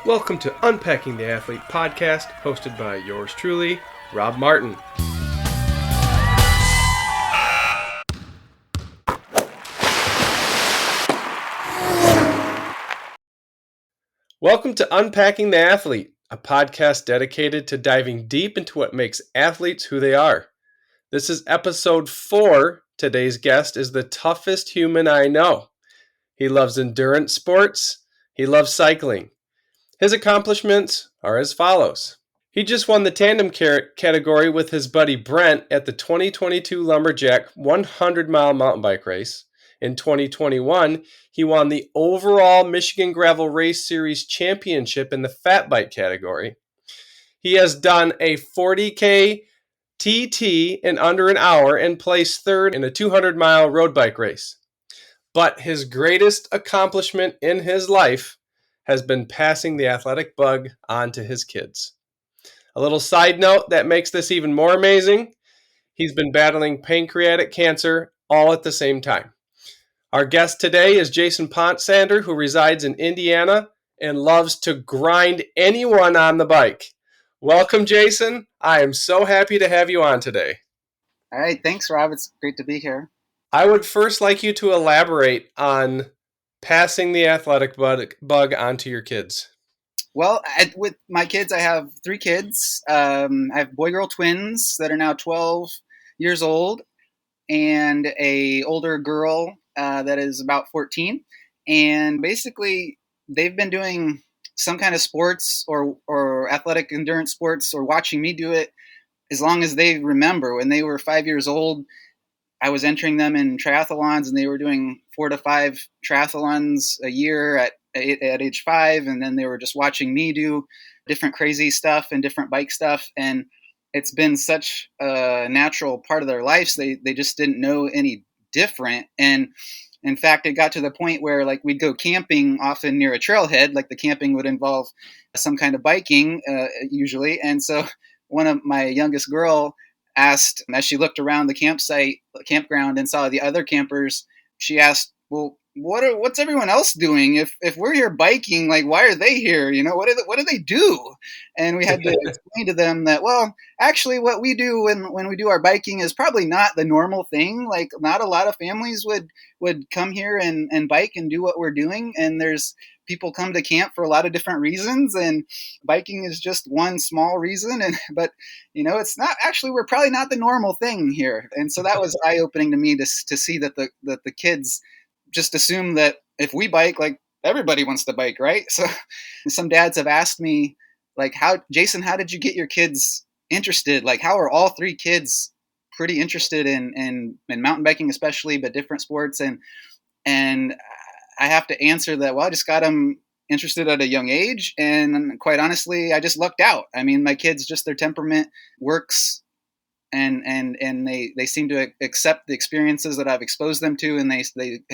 Welcome to Unpacking the Athlete podcast, hosted by yours truly, Rob Martin. Welcome to Unpacking the Athlete, a podcast dedicated to diving deep into what makes athletes who they are. This is episode 4. Today's guest is the toughest human I know. He loves endurance sports. He loves cycling. His accomplishments are as follows. He just won the tandem category with his buddy Brent at the 2022 Lumberjack 100-mile mountain bike race. In 2021, he won the overall Michigan Gravel Race Series championship in the fat bike category. He has done a 40K TT in under an hour and placed third in a 200-mile road bike race. But his greatest accomplishment in his life has been passing the athletic bug on to his kids. A little side note that makes this even more amazing, he's been battling pancreatic cancer all at the same time. Our guest today is Jason Potsander, who resides in Indiana and loves to grind anyone on the bike. Welcome, Jason. I am so happy to have you on today. All right, thanks, Rob. It's great to be here. I would first like you to elaborate on passing the athletic bug onto your kids. Well, with my kids, I have 3 kids. I have boy-girl twins that are now 12 years old, and a older girl that is about 14. And basically, they've been doing some kind of sports or athletic endurance sports, or watching me do it as long as they remember. When they were 5 years old, I was entering them in triathlons, and they were doing 4 to 5 triathlons a year at age 5. And then they were just watching me do different crazy stuff and different bike stuff. And it's been such a natural part of their lives. They just didn't know any different. And in fact, it got to the point where we'd go camping often near a trailhead. The camping would involve some kind of biking usually. And so one of my youngest girl asked, as she looked around the campground and saw the other campers, she asked, well, what's everyone else doing? If we're here biking, why are they here? What do they do? And we had to explain to them that, well, actually what we do when we do our biking is probably not the normal thing. Not a lot of families would come here and bike and do what we're doing. And there's people come to camp for a lot of different reasons, and biking is just one small reason. But it's not actually, we're probably not the normal thing here. And so that was eye-opening to me to see that the kids just assume that if we bike, everybody wants to bike, right? So some dads have asked me, Jason, how did you get your kids interested? How are all 3 kids pretty interested in mountain biking, especially, but different sports? And I have to answer that, well, I just got them interested at a young age. And quite honestly, I just lucked out. I mean, my kids, just their temperament works, and they seem to accept the experiences that I've exposed them to. And they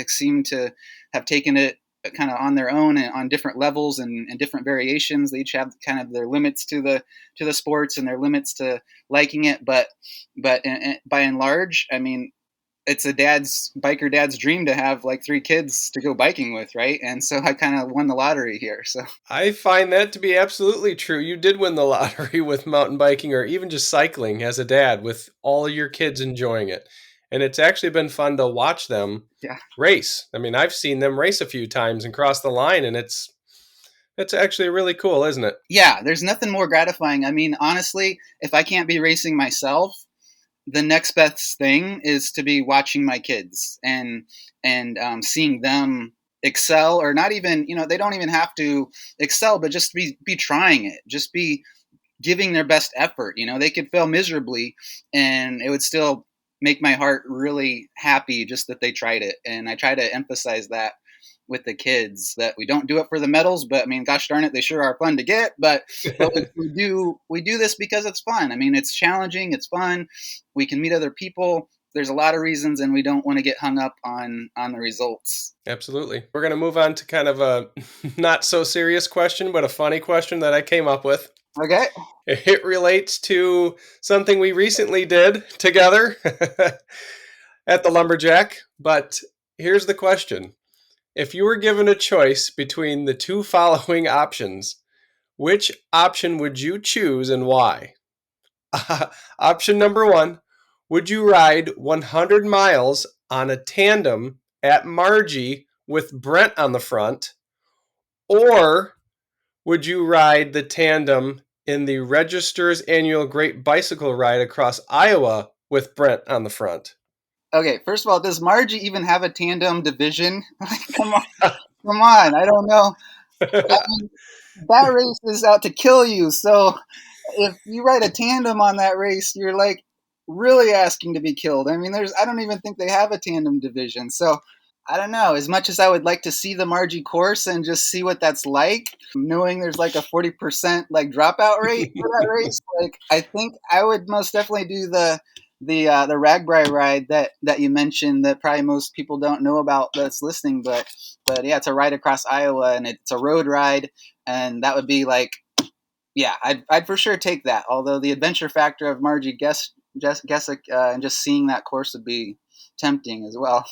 seem to have taken it kind of on their own and on different levels and different variations. They each have kind of their limits to the sports and their limits to liking it. But by and large, I mean, it's a biker dad's dream to have 3 kids to go biking with, right? And so I kind of won the lottery here. So I find that to be absolutely true. You did win the lottery with mountain biking, or even just cycling as a dad, with all of your kids enjoying it. And it's actually been fun to watch them race. I mean, I've seen them race a few times and cross the line, and it's actually really cool, isn't it? Yeah, there's nothing more gratifying. I mean, honestly, if I can't be racing myself, the next best thing is to be watching my kids and seeing them excel, or not even, they don't even have to excel, but just be trying it, just be giving their best effort. They could fail miserably and it would still make my heart really happy just that they tried it. And I try to emphasize that with the kids, that we don't do it for the medals, but I mean, gosh darn it, they sure are fun to get. But we do this because it's fun. I mean, it's challenging, it's fun. We can meet other people. There's a lot of reasons, and we don't want to get hung up on the results. Absolutely. We're going to move on to kind of a not so serious question, but a funny question that I came up with. Okay. It relates to something we recently did together at the Lumberjack. But here's the question. If you were given a choice between the 2 following options, Which option would you choose and why? Option number 1, would you ride 100 miles on a tandem at Margie with Brent on the front? Or would you ride the tandem in the Register's annual Great Bicycle Ride across Iowa with Brent on the front? Okay, first of all, does Margie even have a tandem division? Come on, come on. I don't know. I mean, that race is out to kill you. So if you ride a tandem on that race, you're like really asking to be killed. I mean, I don't even think they have a tandem division. So I don't know. As much as I would like to see the Margie course and just see what that's like, knowing there's like a 40% like dropout rate for that race, like I think I would most definitely do the Ragbri ride that you mentioned that probably most people don't know about that's listening, but yeah, it's a ride across Iowa and it's a road ride, and that would be like, yeah, I'd for sure take that. Although the adventure factor of Margie Gessick and just seeing that course would be tempting as well.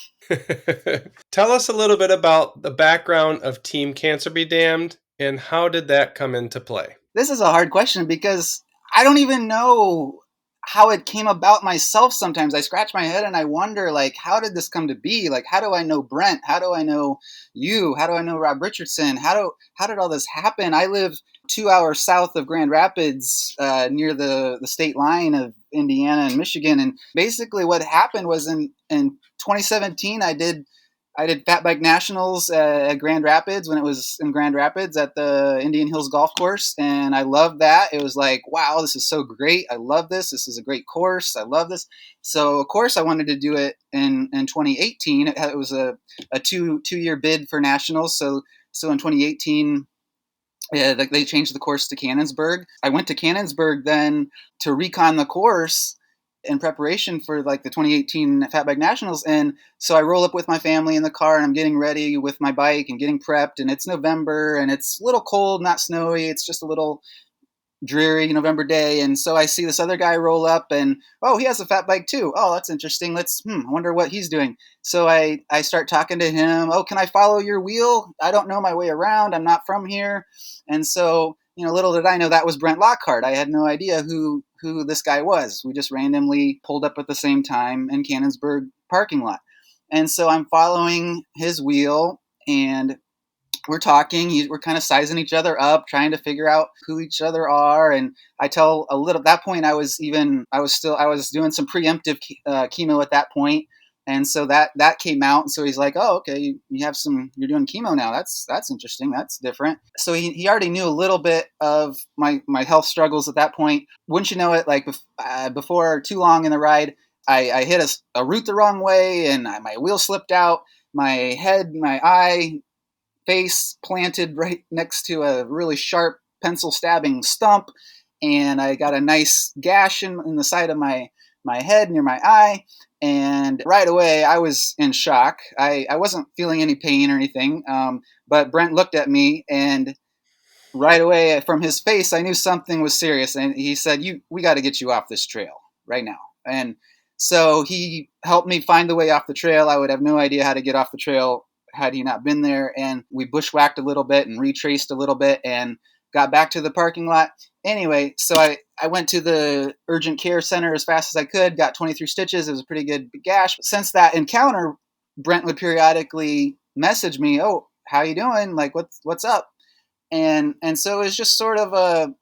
Tell us a little bit about the background of Team Cancer Be Damned and how did that come into play? This is a hard question because I don't even know how it came about myself. Sometimes I scratch my head and I wonder, like, how did this come to be? Like, how do I know Brent? How do I know you? How do I know Rob Richardson? How did all this happen? I live 2 hours south of Grand Rapids, near the state line of Indiana and Michigan. And basically, what happened was in 2017, I did Fat Bike Nationals at Grand Rapids when it was in Grand Rapids at the Indian Hills Golf Course, and I loved that. It was like, wow, this is so great. I love this. This is a great course. I love this. So, of course, I wanted to do it in 2018. It was a two-year bid for nationals. So in 2018, yeah, they changed the course to Cannonsburg. I went to Cannonsburg then to recon the course in preparation for like the 2018 Fat Bike Nationals. And so I roll up with my family in the car and I'm getting ready with my bike and getting prepped. And it's November and it's a little cold, not snowy. It's just a little dreary November day. And so I see this other guy roll up and, oh, he has a fat bike too. Oh, that's interesting. I wonder what he's doing. So I start talking to him. Oh, can I follow your wheel? I don't know my way around. I'm not from here. And so, little did I know that was Brent Lockhart. I had no idea who this guy was. We just randomly pulled up at the same time in Cannonsburg parking lot. And so I'm following his wheel and we're talking, we're kind of sizing each other up, trying to figure out who each other are. And I tell a little, at that point, I was doing some preemptive chemo at that point. And so that came out. And so he's like, oh, okay, you're doing chemo now. That's interesting. That's different. So he already knew a little bit of my health struggles at that point. Wouldn't you know it, like before too long in the ride, I hit a root the wrong way and my wheel slipped out. My eye, face planted right next to a really sharp pencil stabbing stump, and I got a nice gash in the side of my head near my eye. And right away, I was in shock. I wasn't feeling any pain or anything, but Brent looked at me, and right away from his face, I knew something was serious. And he said, we got to get you off this trail right now. And so he helped me find the way off the trail. I would have no idea how to get off the trail had he not been there. And we bushwhacked a little bit and retraced a little bit and got back to the parking lot. Anyway, so I went to the urgent care center as fast as I could, got 23 stitches. It was a pretty good gash. Since that encounter, Brent would periodically message me, oh, how you doing? Like, what's up? And so it was just sort of a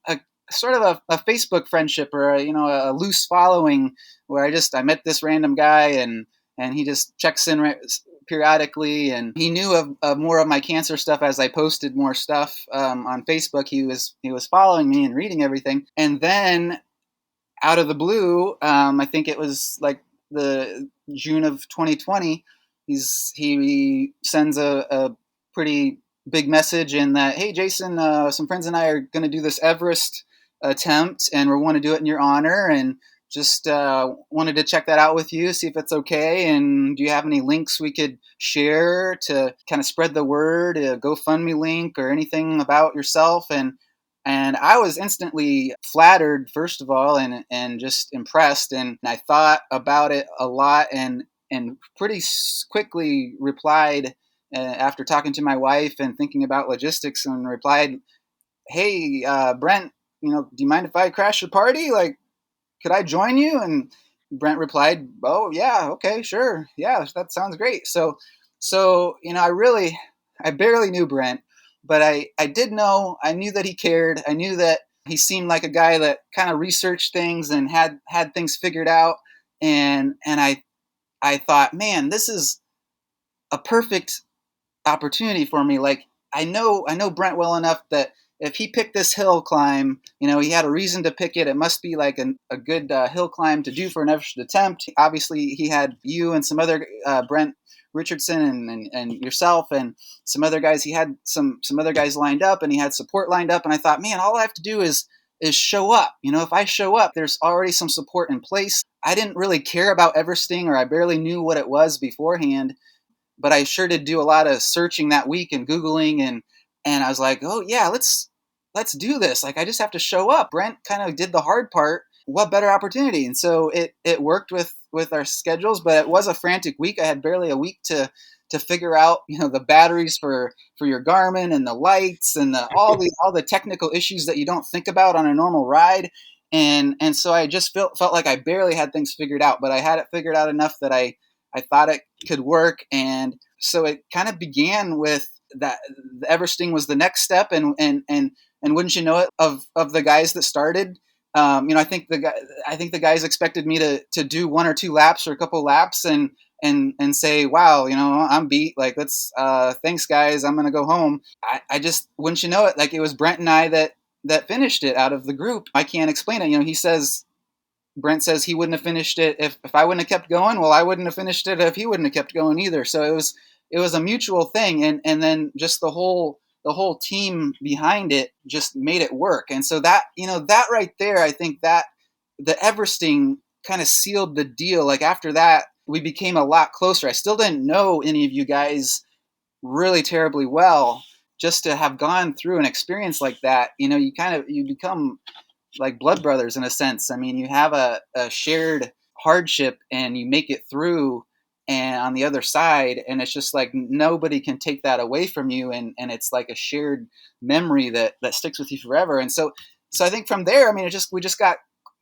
Facebook friendship or a loose following where I met this random guy and he just checks in periodically, and he knew of more of my cancer stuff as I posted more stuff on Facebook. He was following me and reading everything, and then out of the blue, I think it was like the June of 2020, he sends a pretty big message in that, hey, Jason, some friends and I are going to do this Everest attempt, and we want to do it in your honor, and just wanted to check that out with you, see if it's okay, and do you have any links we could share to kind of spread the word, a GoFundMe link or anything about yourself? And I was instantly flattered, first of all, and just impressed. And I thought about it a lot and pretty quickly replied after talking to my wife and thinking about logistics, and replied, hey, Brent, do you mind if I crash the party? Like, could I join you? And Brent replied, oh yeah, okay, sure. Yeah, that sounds great. So, I barely knew Brent, but I knew that he cared. I knew that he seemed like a guy that kind of researched things and had things figured out. And I thought, man, this is a perfect opportunity for me. Like I know Brent well enough that if he picked this hill climb, he had a reason to pick it. It must be like a good hill climb to do for an first attempt. Obviously, he had you and some other Brent Richardson and yourself and some other guys. He had some other guys lined up, and he had support lined up. And I thought, man, all I have to do is show up. If I show up, there's already some support in place. I didn't really care about Everesting, or I barely knew what it was beforehand, but I sure did do a lot of searching that week and Googling, and I was like, oh yeah, let's do this. Like I just have to show up. Brent kind of did the hard part. What better opportunity? And so it worked with our schedules, but it was a frantic week. I had barely a week to figure out, the batteries for your Garmin and the lights and all the technical issues that you don't think about on a normal ride. And so I just felt like I barely had things figured out, but I had it figured out enough that I thought it could work. And so it kind of began with that. The Everesting was the next step. And wouldn't you know it, of the guys that started, I think the guys expected me to do one or two laps or a couple laps and say, wow, I'm beat. Like, thanks guys. I'm going to go home. I just, wouldn't you know it, like it was Brent and I that finished it out of the group. I can't explain it. Brent says he wouldn't have finished it if I wouldn't have kept going. Well, I wouldn't have finished it if he wouldn't have kept going either. So it was a mutual thing, and then just the whole team behind it just made it work. And so that right there, I think that the Everesting kind of sealed the deal. Like after that, we became a lot closer. I still didn't know any of you guys really terribly well. Just to have gone through an experience like that, you become like blood brothers in a sense. I mean, you have a shared hardship and you make it through and on the other side, and it's just like nobody can take that away from you, and it's like a shared memory that sticks with you forever. And so I think from there, I mean, we just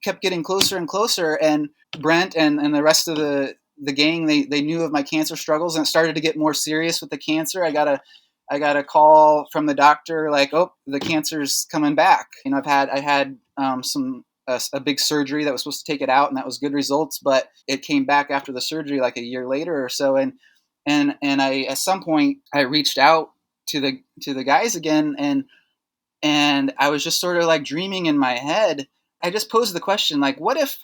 kept getting closer and closer, and Brent and the rest of the gang, they knew of my cancer struggles, and it started to get more serious with the cancer. I got a call from the doctor like, oh, the cancer's coming back. I had a big surgery that was supposed to take it out, and that was good results, but it came back after the surgery like a year later or so. And I at some point I reached out to the guys again, and I was just sort of like dreaming in my head. I just posed the question like, what if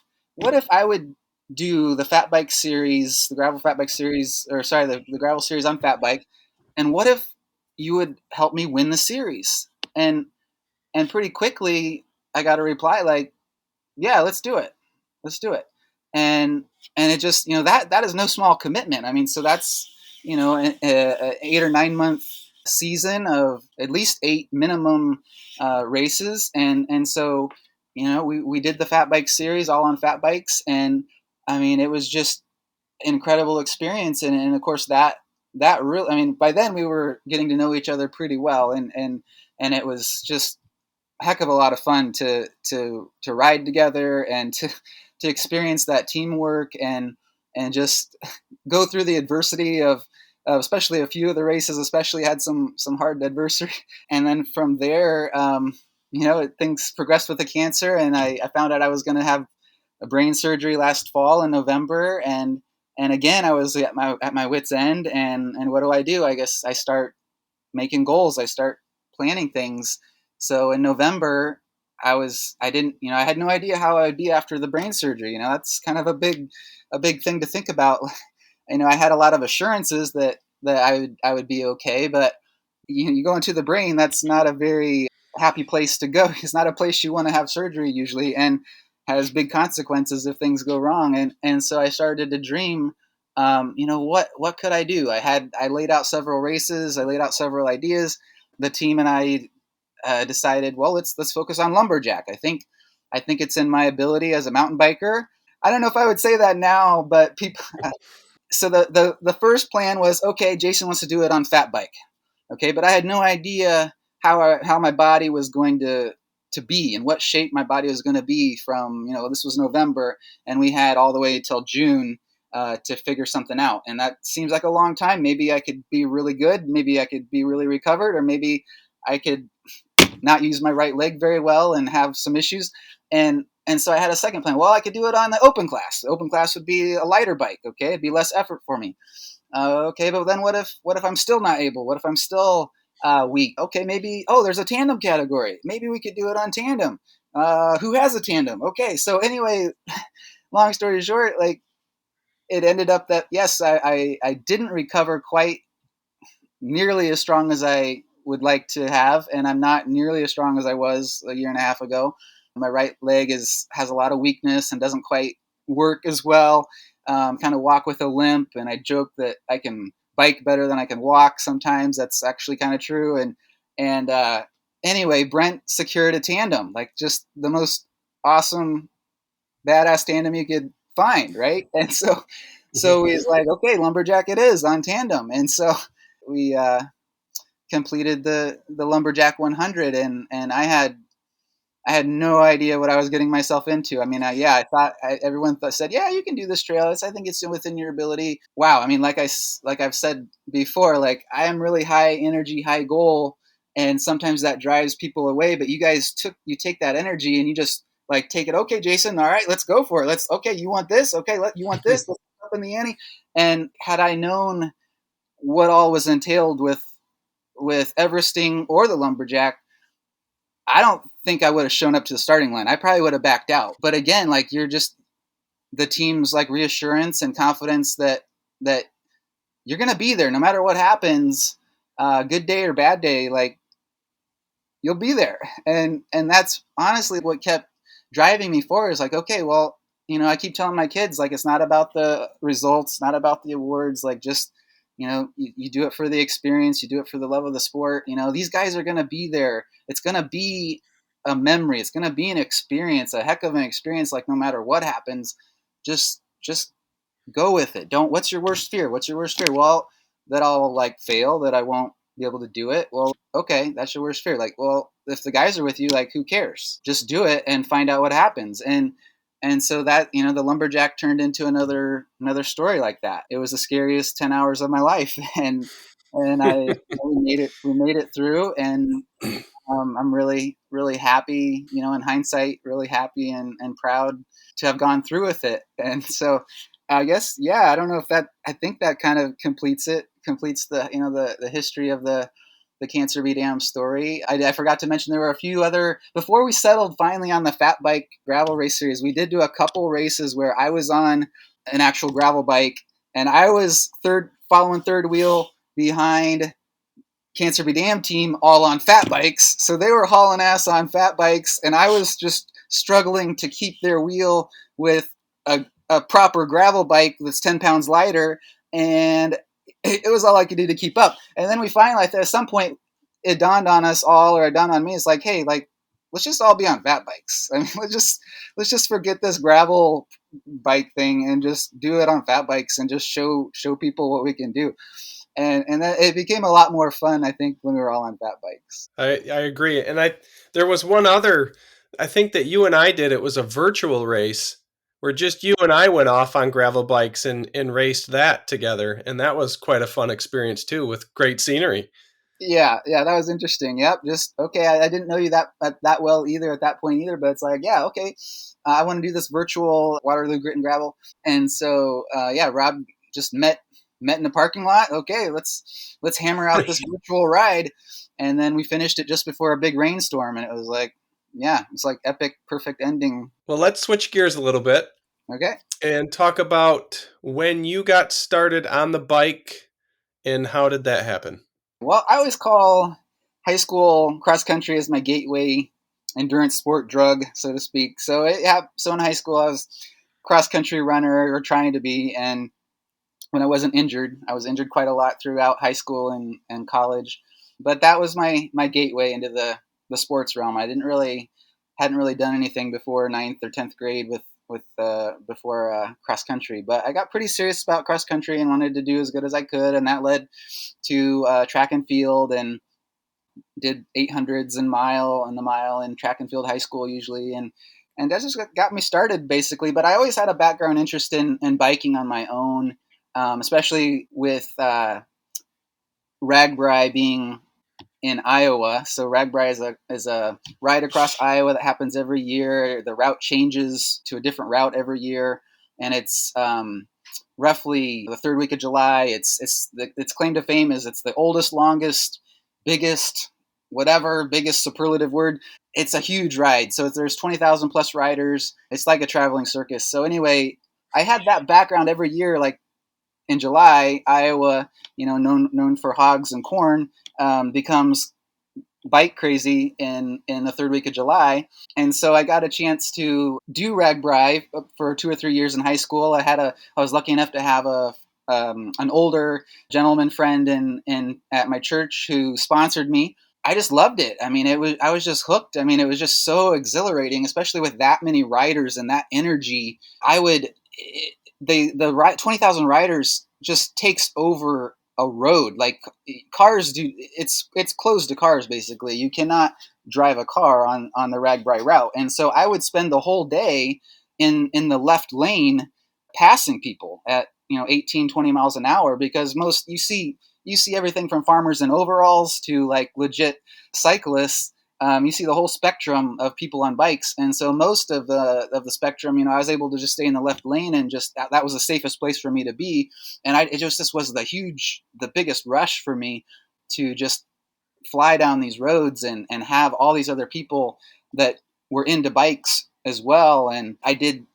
I would do the fat bike series, the gravel fat bike series, or sorry, the gravel series on fat bike, and what if you would help me win the series? And pretty quickly I got a reply like, yeah, let's do it. Let's do it. And it just, that is no small commitment. I mean, so that's, a 8 or 9 month season of at least 8 minimum races. And so, we did the fat bike series all on fat bikes. And I mean, it was just incredible experience. And of course that really, I mean, by then we were getting to know each other pretty well. And it was just heck of a lot of fun to ride together and to experience that teamwork and just go through the adversity of especially a few of the races especially had some hard adversity. And then from there, things progressed with the cancer, and I found out I was going to have a brain surgery last fall in November. And again, I was at my wit's end, and what do? I guess I start making goals. I start planning things. So in November, I had no idea how I would be after the brain surgery. That's kind of a big thing to think about. I had a lot of assurances that I would be okay, but you go into the brain, that's not a very happy place to go. It's not a place you want to have surgery usually, and has big consequences if things go wrong. And so I started to dream, what could I do? I laid out several races, I laid out several ideas. The team and I decided, well, let's focus on Lumberjack. I think it's in my ability as a mountain biker. I don't know if I would say that now, but people. So the first plan was, okay, Jason wants to do it on fat bike. Okay, but I had no idea how my body was going to be and what shape my body was going to be from, this was November and we had all the way till June to figure something out. And that seems like a long time. Maybe I could be really good. Maybe I could be really recovered, or maybe I could not use my right leg very well and have some issues. And so I had a second plan. Well, I could do it on the open class. The open class would be a lighter bike. Okay. It'd be less effort for me. Okay. But then what if I'm still not able? What if I'm still weak? Okay. Maybe, there's a tandem category. Maybe we could do it on tandem. Who has a tandem? Okay. So anyway, long story short, like, it ended up that, yes, I didn't recover quite nearly as strong as I would like to have, and I'm not nearly as strong as I was a year and a half ago. My right leg has a lot of weakness and doesn't quite work as well. Kind of walk with a limp, and I joke that I can bike better than I can walk sometimes. That's actually kind of true. And anyway, Brent secured a tandem, like just the most awesome, badass tandem you could find, right? And so he's like, okay, Lumberjack it is on tandem. And so we completed the Lumberjack 100, and I had no idea what I was getting myself into. I mean, I thought everyone said, yeah, you can do this trail. I think it's within your ability. Wow. I mean, like I've said before, like, I am really high energy, high goal, and sometimes that drives people away. But you guys you take that energy and you just like take it. Okay, Jason. All right, let's go for it. Okay, you want this? Okay, you want this? Let's up in the ante. And had I known what all was entailed with Everesting or the Lumberjack, I don't think I would have shown up to the starting line. I probably would have backed out. But again, like, you're just the team's like reassurance and confidence that you're going to be there no matter what happens, good day or bad day, like, you'll be there. And that's honestly what kept driving me forward. Is like, okay, well, I keep telling my kids, like, it's not about the results, not about the awards, like, just, you do it for the experience, you do it for the love of the sport. These guys are going to be there. It's going to be a memory. It's going to be an experience, a heck of an experience. Like, no matter what happens, just go with it. What's your worst fear? What's your worst fear? Well, that I'll like fail, that I won't be able to do it. Well, okay, that's your worst fear. Like, well, if the guys are with you, like, who cares? Just do it and find out what happens. And so that, the Lumberjack turned into another story like that. It was the scariest 10 hours of my life. And we made it through, and I'm really, really happy, in hindsight, really happy and proud to have gone through with it. And so I guess, yeah, I don't know I think that kind of completes the history of the Cancer Be Damned story. I forgot to mention there were a few other, before we settled finally on the Fat Bike Gravel Race Series, we did do a couple races where I was on an actual gravel bike and I was following third wheel behind Cancer Be Damned team, all on fat bikes. So they were hauling ass on fat bikes, and I was just struggling to keep their wheel with a proper gravel bike that's 10 pounds lighter. And it was all I could do to keep up. And then we finally, at some point, it dawned on us all, or it dawned on me, it's like, hey, like, let's just all be on fat bikes. I mean, let's just forget this gravel bike thing and just do it on fat bikes and just show people what we can do. And that, it became a lot more fun, I think, when we were all on fat bikes. I agree. And there was one other, I think that you and I did, it was a virtual race where just you and I went off on gravel bikes and raced that together. And that was quite a fun experience too, with great scenery. Yeah, that was interesting. Yep, just okay. I didn't know you that well either at that point either, but it's like, yeah, okay. I want to do this virtual Waterloo Grit and Gravel, and so yeah, Rob just met in the parking lot. Okay, let's hammer out this virtual ride, and then we finished it just before a big rainstorm, and it was like, yeah, it's like epic, perfect ending. Well, let's switch gears a little bit. Okay. And talk about when you got started on the bike and how did that happen? Well, I always call high school cross country as my gateway endurance sport drug, so to speak. So so in high school, I was cross country runner, or trying to be, and when I wasn't injured, I was injured quite a lot throughout high school and college, but that was my gateway into the sports realm. I hadn't really done anything before ninth or 10th grade before cross country, but I got pretty serious about cross country and wanted to do as good as I could, and that led to track and field, and did 800s and the mile in track and field high school usually. And that just got me started basically. But I always had a background interest in biking on my own, especially with Ragbri being in Iowa. So Ragbri is a ride across Iowa that happens every year. The route changes to a different route every year, and it's roughly the third week of July. Its claim to fame is it's the oldest, longest, biggest, whatever biggest superlative word. It's a huge ride. So there's 20,000 plus riders. It's like a traveling circus. So anyway, I had that background every year, like in July, Iowa, known for hogs and corn, becomes bike crazy in the third week of July. And so I got a chance to do Ragbri for 2 or 3 years in high school. I was lucky enough to have an older gentleman friend in at my church who sponsored me. I just loved it. I mean, I was just hooked. I mean, it was just so exhilarating, especially with that many riders and that energy. I would the 20,000 riders just takes over a road. Like cars do, it's closed to cars basically. You cannot drive a car on the Ragbri route. And so I would spend the whole day in the left lane passing people at 18, 20 miles an hour, because most you see everything from farmers in overalls to like legit cyclists. You see the whole spectrum of people on bikes, and so most of the spectrum, I was able to just stay in the left lane, and just that was the safest place for me to be. And it just this was the biggest rush for me to just fly down these roads and have all these other people that were into bikes as well. And I did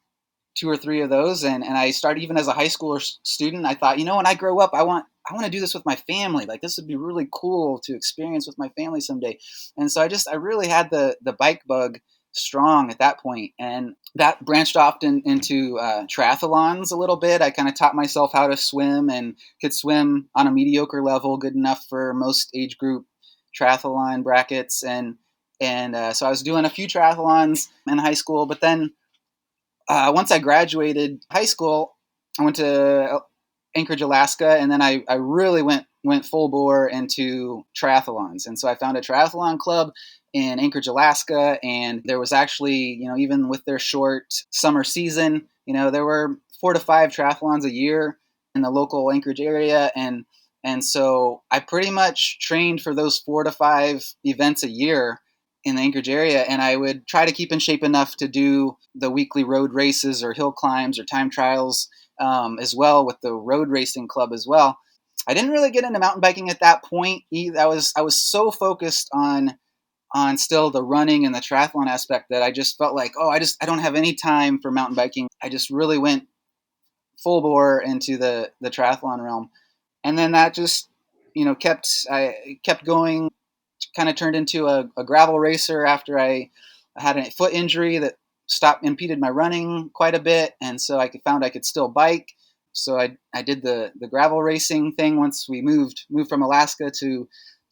2 or 3 of those, and I started even as a high schooler student. I thought, when I grow up, I want to do this with my family. Like this would be really cool to experience with my family someday. And so I really had the bike bug strong at that point, and that branched off into triathlons a little bit. I kind of taught myself how to swim and could swim on a mediocre level, good enough for most age group triathlon brackets, and so I was doing a few triathlons in high school. But then once I graduated high school, I went to Anchorage, Alaska, and then I really went full bore into triathlons. And so I found a triathlon club in Anchorage, Alaska, and there was actually, even with their short summer season, there were 4 to 5 triathlons a year in the local Anchorage area, and so I pretty much trained for those 4 to 5 events a year in the Anchorage area, and I would try to keep in shape enough to do the weekly road races or hill climbs or time trials, as well with the road racing club as well. I didn't really get into mountain biking at that point. I was so focused on still the running and the triathlon aspect that I just felt like, I don't have any time for mountain biking. I just really went full bore into the triathlon realm, and then that just I kept going. Kind of turned into a gravel racer after I had a foot injury that impeded my running quite a bit, and so found I could still bike. So I did the gravel racing thing once we moved from Alaska to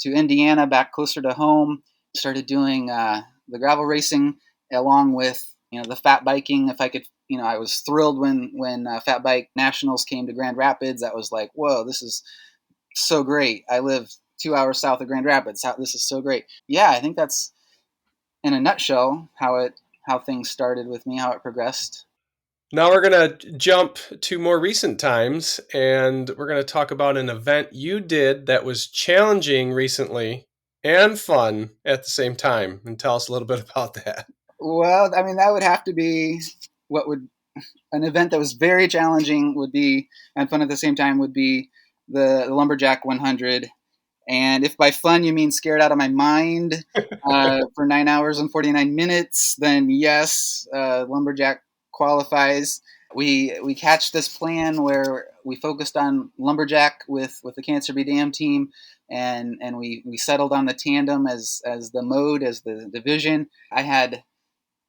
Indiana, back closer to home. Started doing the gravel racing along with the fat biking. If I could, I was thrilled when Fat Bike Nationals came to Grand Rapids. That was like, whoa, this is so great. I live 2 hours south of Grand Rapids. This is so great. Yeah, I think that's in a nutshell how things started with me, how it progressed. Now we're going to jump to more recent times, and we're going to talk about an event you did that was challenging recently and fun at the same time. And tell us a little bit about that. Well, I mean, that would have to be what would an event that was very challenging would be, and fun at the same time, would be the Lumberjack 100. And if by fun you mean scared out of my mind for 9 hours and 49 minutes, then yes, Lumberjack qualifies. We catched this plan where we focused on Lumberjack with the Cancer Be Damned team, and we settled on the tandem as the mode, as the division. I had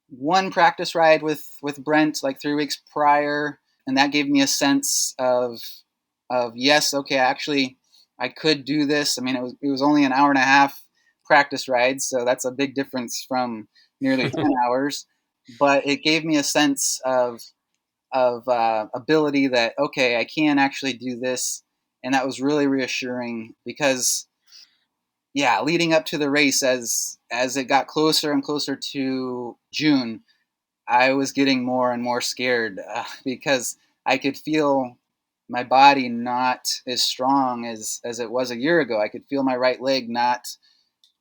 one practice ride with Brent like 3 weeks prior, and that gave me a sense of yes, okay, actually I could do this. I mean, it was only an hour and a half practice ride, so that's a big difference from nearly 10 hours. But it gave me a sense of ability that okay, I can actually do this, and that was really reassuring because yeah, leading up to the race, as it got closer and closer to June, I was getting more and more scared because I could feel my body not as strong as it was a year ago. I could feel my right leg not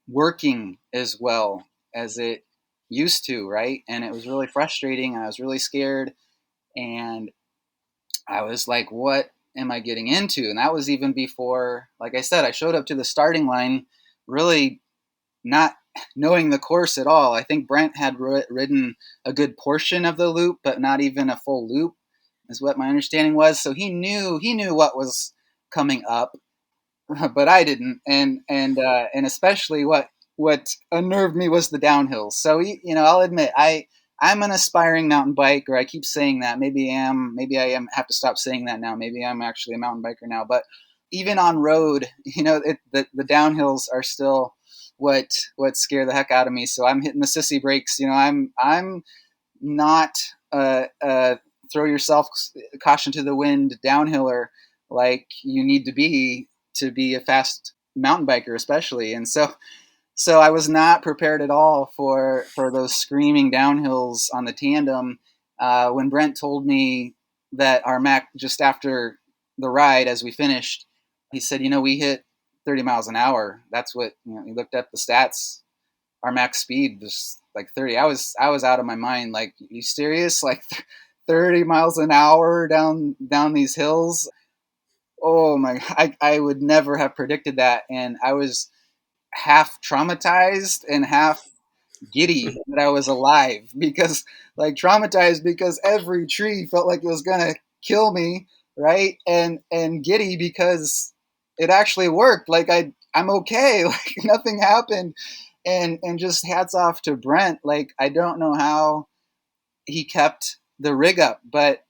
working as well as it used to, right? And it was really frustrating, and I was really scared, and I was like, what am I getting into? And that was even before, like I said, I showed up to the starting line really not knowing the course at all. I think Brent had ridden a good portion of the loop, but not even a full loop, is what my understanding was. So he knew what was coming up, but I didn't. And especially what unnerved me was the downhills. So I'll admit I'm an aspiring mountain biker. I keep saying that. Maybe I am have to stop saying that now. Maybe I'm actually a mountain biker now. But even on road, the downhills are still what scare the heck out of me. So I'm hitting the sissy brakes. I'm not throw yourself caution to the wind downhiller like you need to be a fast mountain biker, especially. And so I was not prepared at all for those screaming downhills on the tandem. When Brent told me that our Mac just after the ride, as we finished, he said, we hit 30 miles an hour. That's what he looked up the stats. Our max speed was like 30. I was out of my mind. Like, you serious? Like 30 miles an hour down these hills? Oh my! I would never have predicted that, and I was half traumatized and half giddy that I was alive, because like traumatized because every tree felt like it was gonna kill me, right? And giddy because it actually worked. Like I'm okay. Like nothing happened. And just hats off to Brent. Like, I don't know how he kept the rig up, but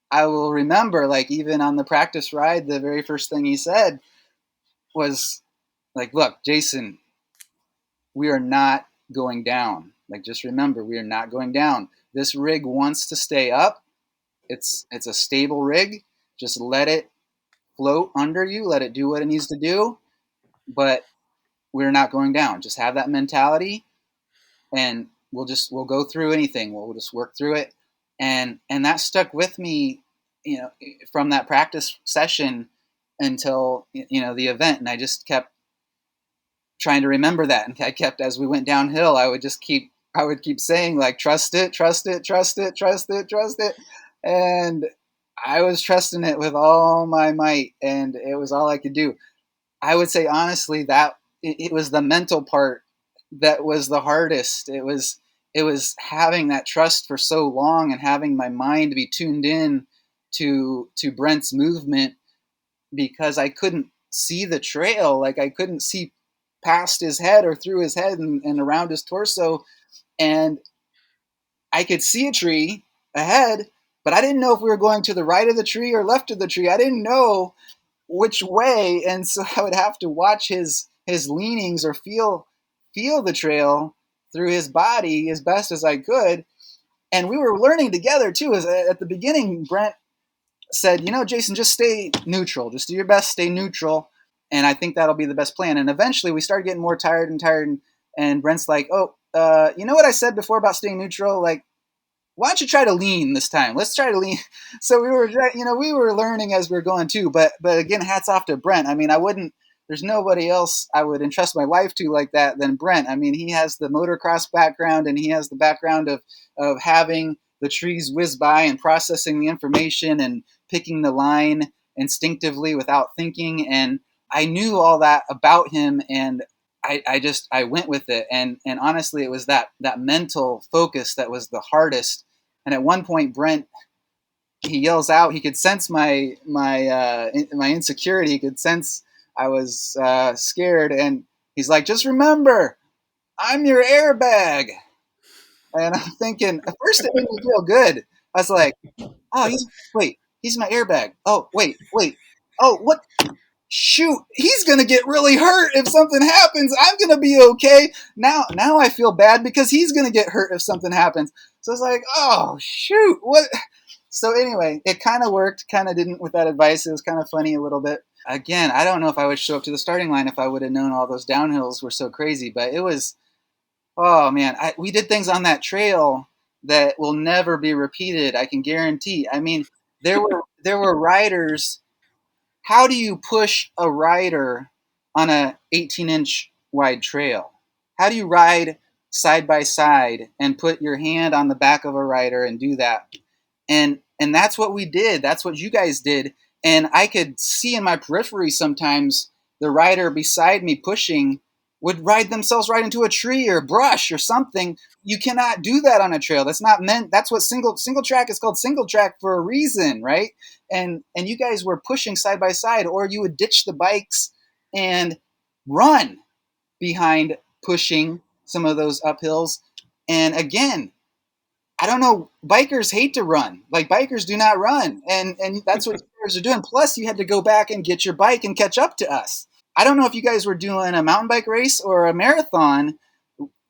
I will remember, like, even on the practice ride, the very first thing he said was like, "Look, Jason, we are not going down. Like, just remember, we are not going down. This rig wants to stay up. It's a stable rig. Just let it float under you. Let it do what it needs to do. But we're not going down. Just have that mentality, and we'll go through anything. We'll just work through it." And that stuck with me, from that practice session until the event. And I just kept trying to remember that. And I kept, as we went downhill, I would keep saying, like, trust it, trust it, trust it, trust it, trust it. And I was trusting it with all my might, and it was all I could do. I would say honestly that it was the mental part that was the hardest. It was having that trust for so long, and having my mind be tuned in to Brent's movement, because I couldn't see the trail. Like, I couldn't see past his head or through his head and around his torso. And I could see a tree ahead, but I didn't know if we were going to the right of the tree or left of the tree. I didn't know which way, and so I would have to watch his leanings, or feel the trail through his body as best as I could. And we were learning together too. As at the beginning, Brent said, Jason, just stay neutral. Just do your best, stay neutral. And I think that'll be the best plan. And eventually we started getting more tired and tired. And Brent's like, oh, you know what I said before about staying neutral? Like, why don't you try to lean this time? Let's try to lean. So we were learning as we were going too. But again, hats off to Brent. I mean, there's nobody else I would entrust my life to like that than Brent. I mean, he has the motocross background, and he has the background of having the trees whiz by and processing the information and picking the line instinctively without thinking. And I knew all that about him, and I went with it. And honestly, it was that mental focus that was the hardest. And at one point, Brent, he yells out. He could sense my insecurity. He could sense I was scared, and he's like, "Just remember, I'm your airbag." And I'm thinking, at first it made me feel good. I was like, "Oh, he's my airbag. Oh, wait. Oh, what? Shoot, he's gonna get really hurt if something happens. I'm gonna be okay." Now I feel bad because he's gonna get hurt if something happens. So it's like, oh shoot, what? So anyway, it kind of worked, kind of didn't with that advice. It was kind of funny a little bit, again, I don't know if I would show up to the starting line if I would have known all those downhills were so crazy, but it was, oh man, we did things on that trail that will never be repeated. I can guarantee. I mean, there were riders. How do you push a rider on a 18-inch wide trail? How do you ride side by side and put your hand on the back of a rider and do that? And that's what we did. That's what you guys did. And I could see in my periphery sometimes the rider beside me pushing would ride themselves right into a tree or brush or something. You cannot do that on a trail. That's not meant. That's what single track is called single track for a reason, right? And you guys were pushing side by side, or you would ditch the bikes and run behind pushing some of those uphills. And again, I don't know. Bikers hate to run. Like bikers do not run, and that's what you guys are doing. Plus, you had to go back and get your bike and catch up to us. I don't know if you guys were doing a mountain bike race or a marathon,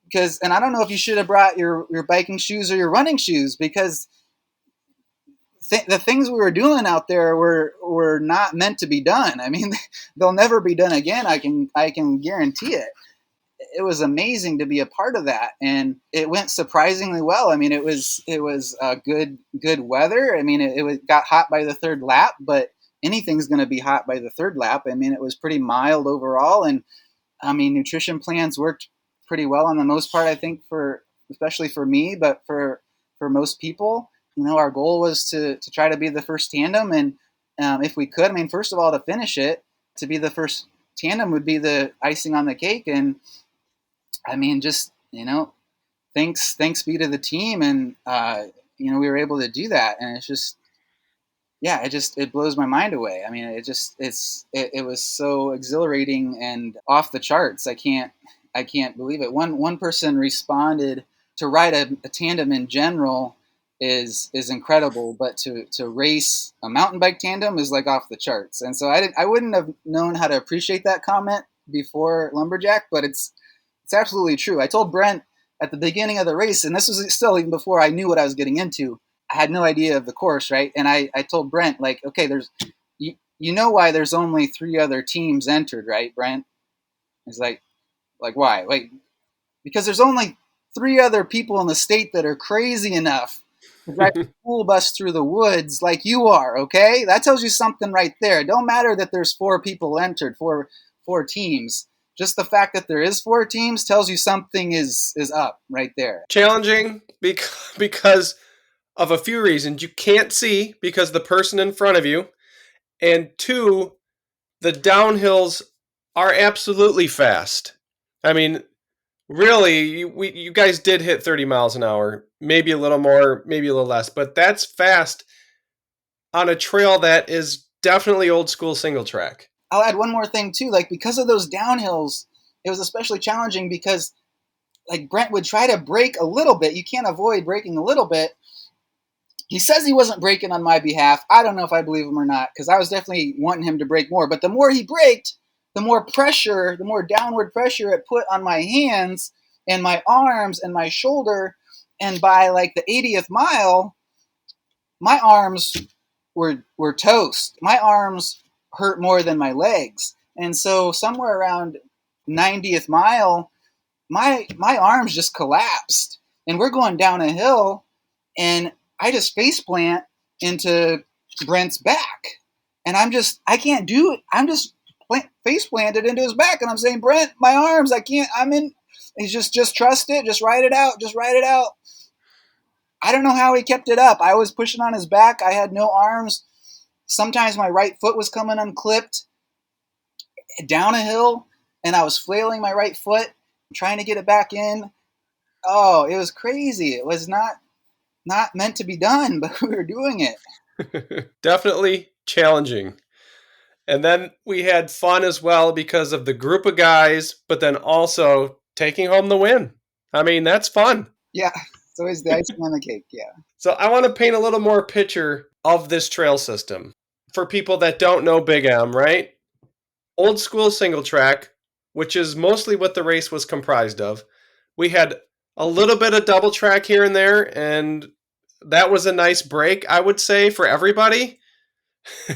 because, and I don't know if you should have brought your biking shoes or your running shoes, because the things we were doing out there were not meant to be done. I mean, they'll never be done again. I can guarantee it. It was amazing to be a part of that, and it went surprisingly well. I mean, it was good weather. I mean, it got hot by the third lap, but anything's going to be hot by the third lap. I mean, it was pretty mild overall, and I mean, nutrition plans worked pretty well on the most part. I think for especially for me, but for most people, our goal was to try to be the first tandem, and if we could, I mean, first of all, to finish it, to be the first tandem would be the icing on the cake, and I mean, just thanks be to the team, and we were able to do that, and it's just, yeah, it blows my mind away. I mean, it was so exhilarating and off the charts. I can't believe it. One person responded to ride a tandem in general is incredible, but to race a mountain bike tandem is like off the charts. And so I wouldn't have known how to appreciate that comment before Lumberjack, but it's absolutely true. I told Brent at the beginning of the race, and this was still even before I knew what I was getting into. I had no idea of the course, right? And I told Brent, like, okay, you know why there's only 3 other teams entered, right, Brent? He's like why? Like, because there's only 3 other people in the state that are crazy enough to drive a school bus through the woods like you are, okay? That tells you something right there. It don't matter that there's 4 people entered, four teams. Just the fact that there is 4 teams tells you something is up right there. Challenging because of a few reasons. You can't see because the person in front of you, and 2, the downhills are absolutely fast. I mean, really, you guys did hit 30 miles an hour, maybe a little more, maybe a little less, but that's fast on a trail that is definitely old school single track. I'll add one more thing too. Like, because of those downhills, it was especially challenging because, like, Brent would try to brake a little bit. You can't avoid braking a little bit. He says he wasn't braking on my behalf. I don't know if I believe him or not, because I was definitely wanting him to brake more. But the more he braked, the more pressure, the more downward pressure it put on my hands and my arms and my shoulder. And by like the 80th mile, my arms were toast. My arms hurt more than my legs. And so somewhere around 90th mile, my arms just collapsed. And we're going down a hill, and I just face plant into Brent's back. And I can't do it. I'm just face planted into his back. And I'm saying, Brent, my arms, I can't, I'm in. He's just trust it. Just ride it out. Just ride it out. I don't know how he kept it up. I was pushing on his back. I had no arms. Sometimes my right foot was coming unclipped down a hill, and I was flailing my right foot, trying to get it back in. Oh, it was crazy. It was not meant to be done, but we were doing it. Definitely challenging. And then we had fun as well because of the group of guys, but then also taking home the win. I mean, that's fun. Yeah, it's always the icing on the cake, yeah. So I want to paint a little more picture of this trail system for people that don't know Big M, right? Old school single track, which is mostly what the race was comprised of. We had a little bit of double track here and there, and that was a nice break, I would say, for everybody.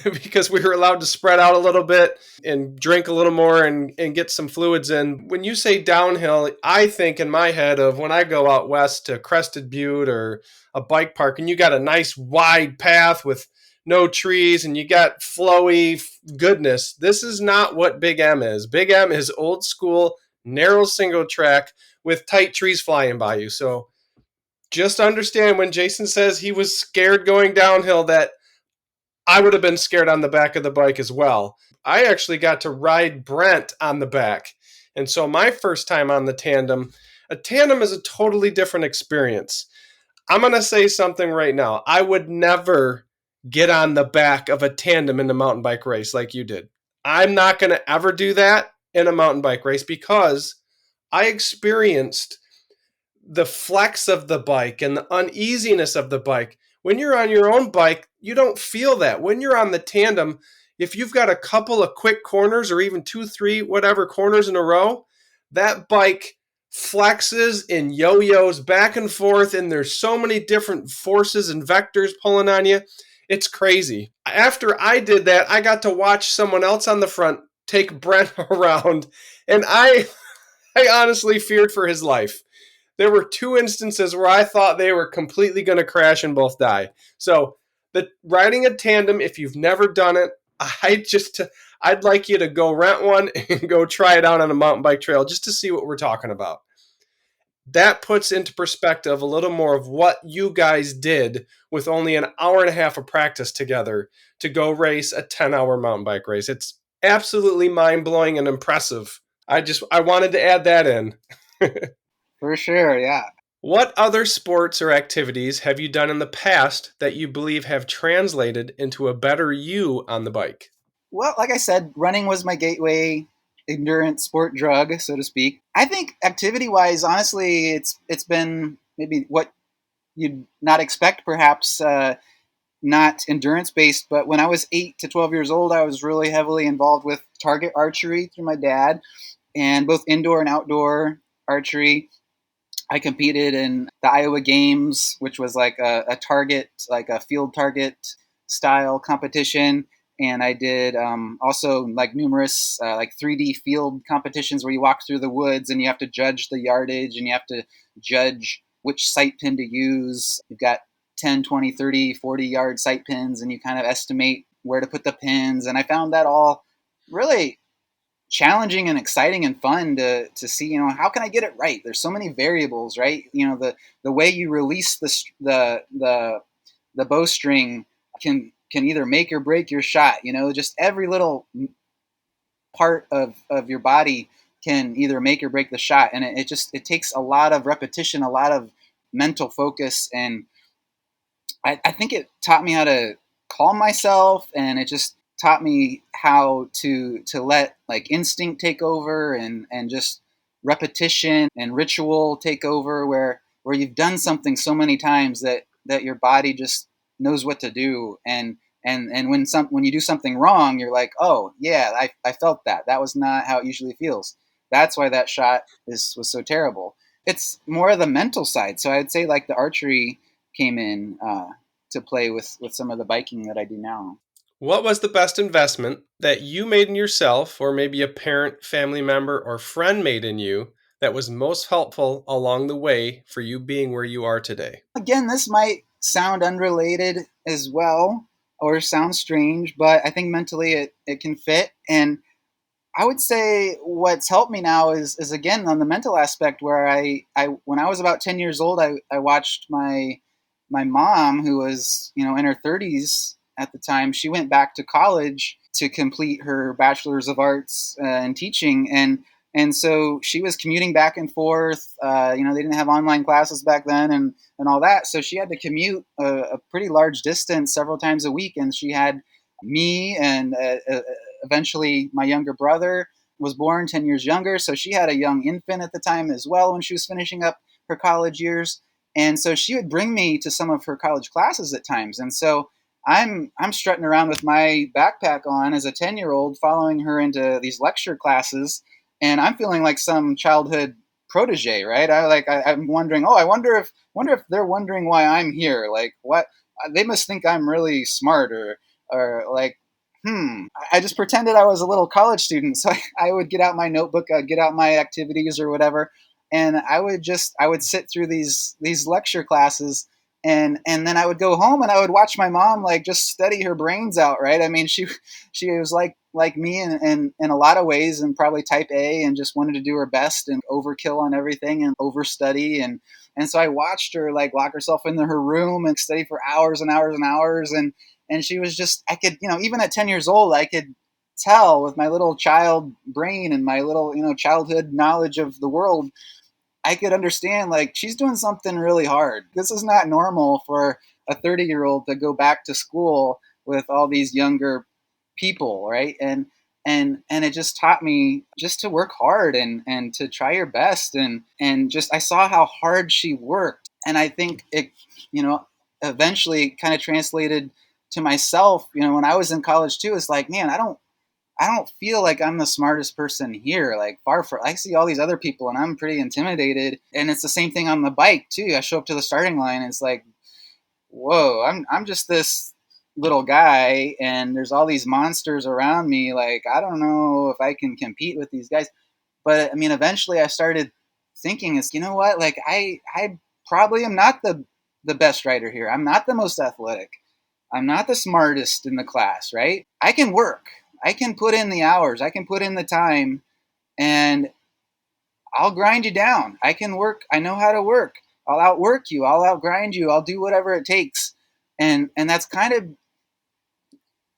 because we were allowed to spread out a little bit and drink a little more and get some fluids in. When you say downhill, I think in my head of when I go out west to Crested Butte or a bike park and you got a nice wide path with no trees and you got flowy goodness. This is not what Big M is. Big M is old school, narrow single track with tight trees flying by you. So just understand when Jason says he was scared going downhill that I would have been scared on the back of the bike as well. I actually got to ride Brent on the back. And so my first time on the tandem, a tandem is a totally different experience. I'm going to say something right now. I would never get on the back of a tandem in a mountain bike race like you did. I'm not going to ever do that in a mountain bike race because I experienced the flex of the bike and the uneasiness of the bike. When you're on your own bike, you don't feel that. When you're on the tandem, if you've got a couple of quick corners or even 2, 3, whatever corners in a row, that bike flexes and yo-yos back and forth, and there's so many different forces and vectors pulling on you. It's crazy. After I did that, I got to watch someone else on the front take Brent around, and I honestly feared for his life. There were 2 instances where I thought they were completely going to crash and both die. So the riding a tandem, if you've never done it, I'd like you to go rent one and go try it out on a mountain bike trail just to see what we're talking about. That puts into perspective a little more of what you guys did with only an hour and a half of practice together to go race a 10-hour mountain bike race. It's absolutely mind-blowing and impressive. I wanted to add that in. For sure, yeah. What other sports or activities have you done in the past that you believe have translated into a better you on the bike? Well, like I said, running was my gateway endurance sport drug, so to speak. I think activity-wise, honestly, it's been maybe what you'd not expect, perhaps not endurance-based. But when I was 8 to 12 years old, I was really heavily involved with target archery through my dad, and both indoor and outdoor archery. I competed in the Iowa Games, which was like a target, like a field target style competition. And I did also like numerous like 3D field competitions where you walk through the woods and you have to judge the yardage and you have to judge which sight pin to use. You've got 10, 20, 30, 40 yard sight pins and you kind of estimate where to put the pins. And I found that all really challenging and exciting and fun to see, how can I get it right? There's so many variables, right? The way you release the bowstring can either make or break your shot. Just every little part of your body can either make or break the shot, and it takes a lot of repetition, a lot of mental focus, and I think it taught me how to calm myself, and it just taught me how to let like instinct take over and just repetition and ritual take over where you've done something so many times that your body just knows what to do, and when you do something wrong, you're like, oh yeah, I felt that was not how it usually feels. That's why that shot was so terrible. It's more of the mental side. So I'd say like the archery came in to play with some of the biking that I do now. What was the best investment that you made in yourself, or maybe a parent, family member, or friend made in you that was most helpful along the way for you being where you are today? Again, this might sound unrelated as well or sound strange, but I think mentally it can fit. And I would say what's helped me now is again on the mental aspect where I when I was about 10 years old, I watched my mom, who was, in her 30s at the time. She went back to college to complete her bachelor's of arts in teaching, and so she was commuting back and forth. They didn't have online classes back then, and all that, so she had to commute a pretty large distance several times a week, and she had me and eventually my younger brother was born 10 years younger, so she had a young infant at the time as well when she was finishing up her college years. And so she would bring me to some of her college classes at times. And so I'm strutting around with my backpack on as a 10-year-old, following her into these lecture classes, and I'm feeling like some childhood protege, right? I'm wondering, oh, I wonder if they're wondering why I'm here. Like, what? They must think I'm really smart, or like, I just pretended I was a little college student. So I would get out my notebook, get out my activities or whatever, and I would sit through these lecture classes, and then I would go home and I would watch my mom like just study her brains out, right? I mean, she was like me in a lot of ways, and probably type A, and just wanted to do her best and overkill on everything and overstudy, and so I watched her like lock herself into her room and study for hours and hours and hours, and she was just, I could, even at 10 years old, I could tell with my little child brain and my little, childhood knowledge of the world, I could understand like she's doing something really hard. This is not normal for a 30-year-old to go back to school with all these younger people, right? And it just taught me just to work hard and to try your best, and just I saw how hard she worked, and I think it, eventually kind of translated to myself, when I was in college too. It's like, man, I don't feel like I'm the smartest person here. Like, far from, I see all these other people and I'm pretty intimidated. And it's the same thing on the bike too. I show up to the starting line and it's like, whoa, I'm just this little guy and there's all these monsters around me. Like, I don't know if I can compete with these guys. But I mean, eventually I started thinking is, you know what? Like, I probably am not the best rider here. I'm not the most athletic. I'm not the smartest in the class, right? I can work. I can put in the hours. I can put in the time, and I'll grind you down. I can work. I know how to work. I'll outwork you. I'll outgrind you. I'll do whatever it takes. And that's kind of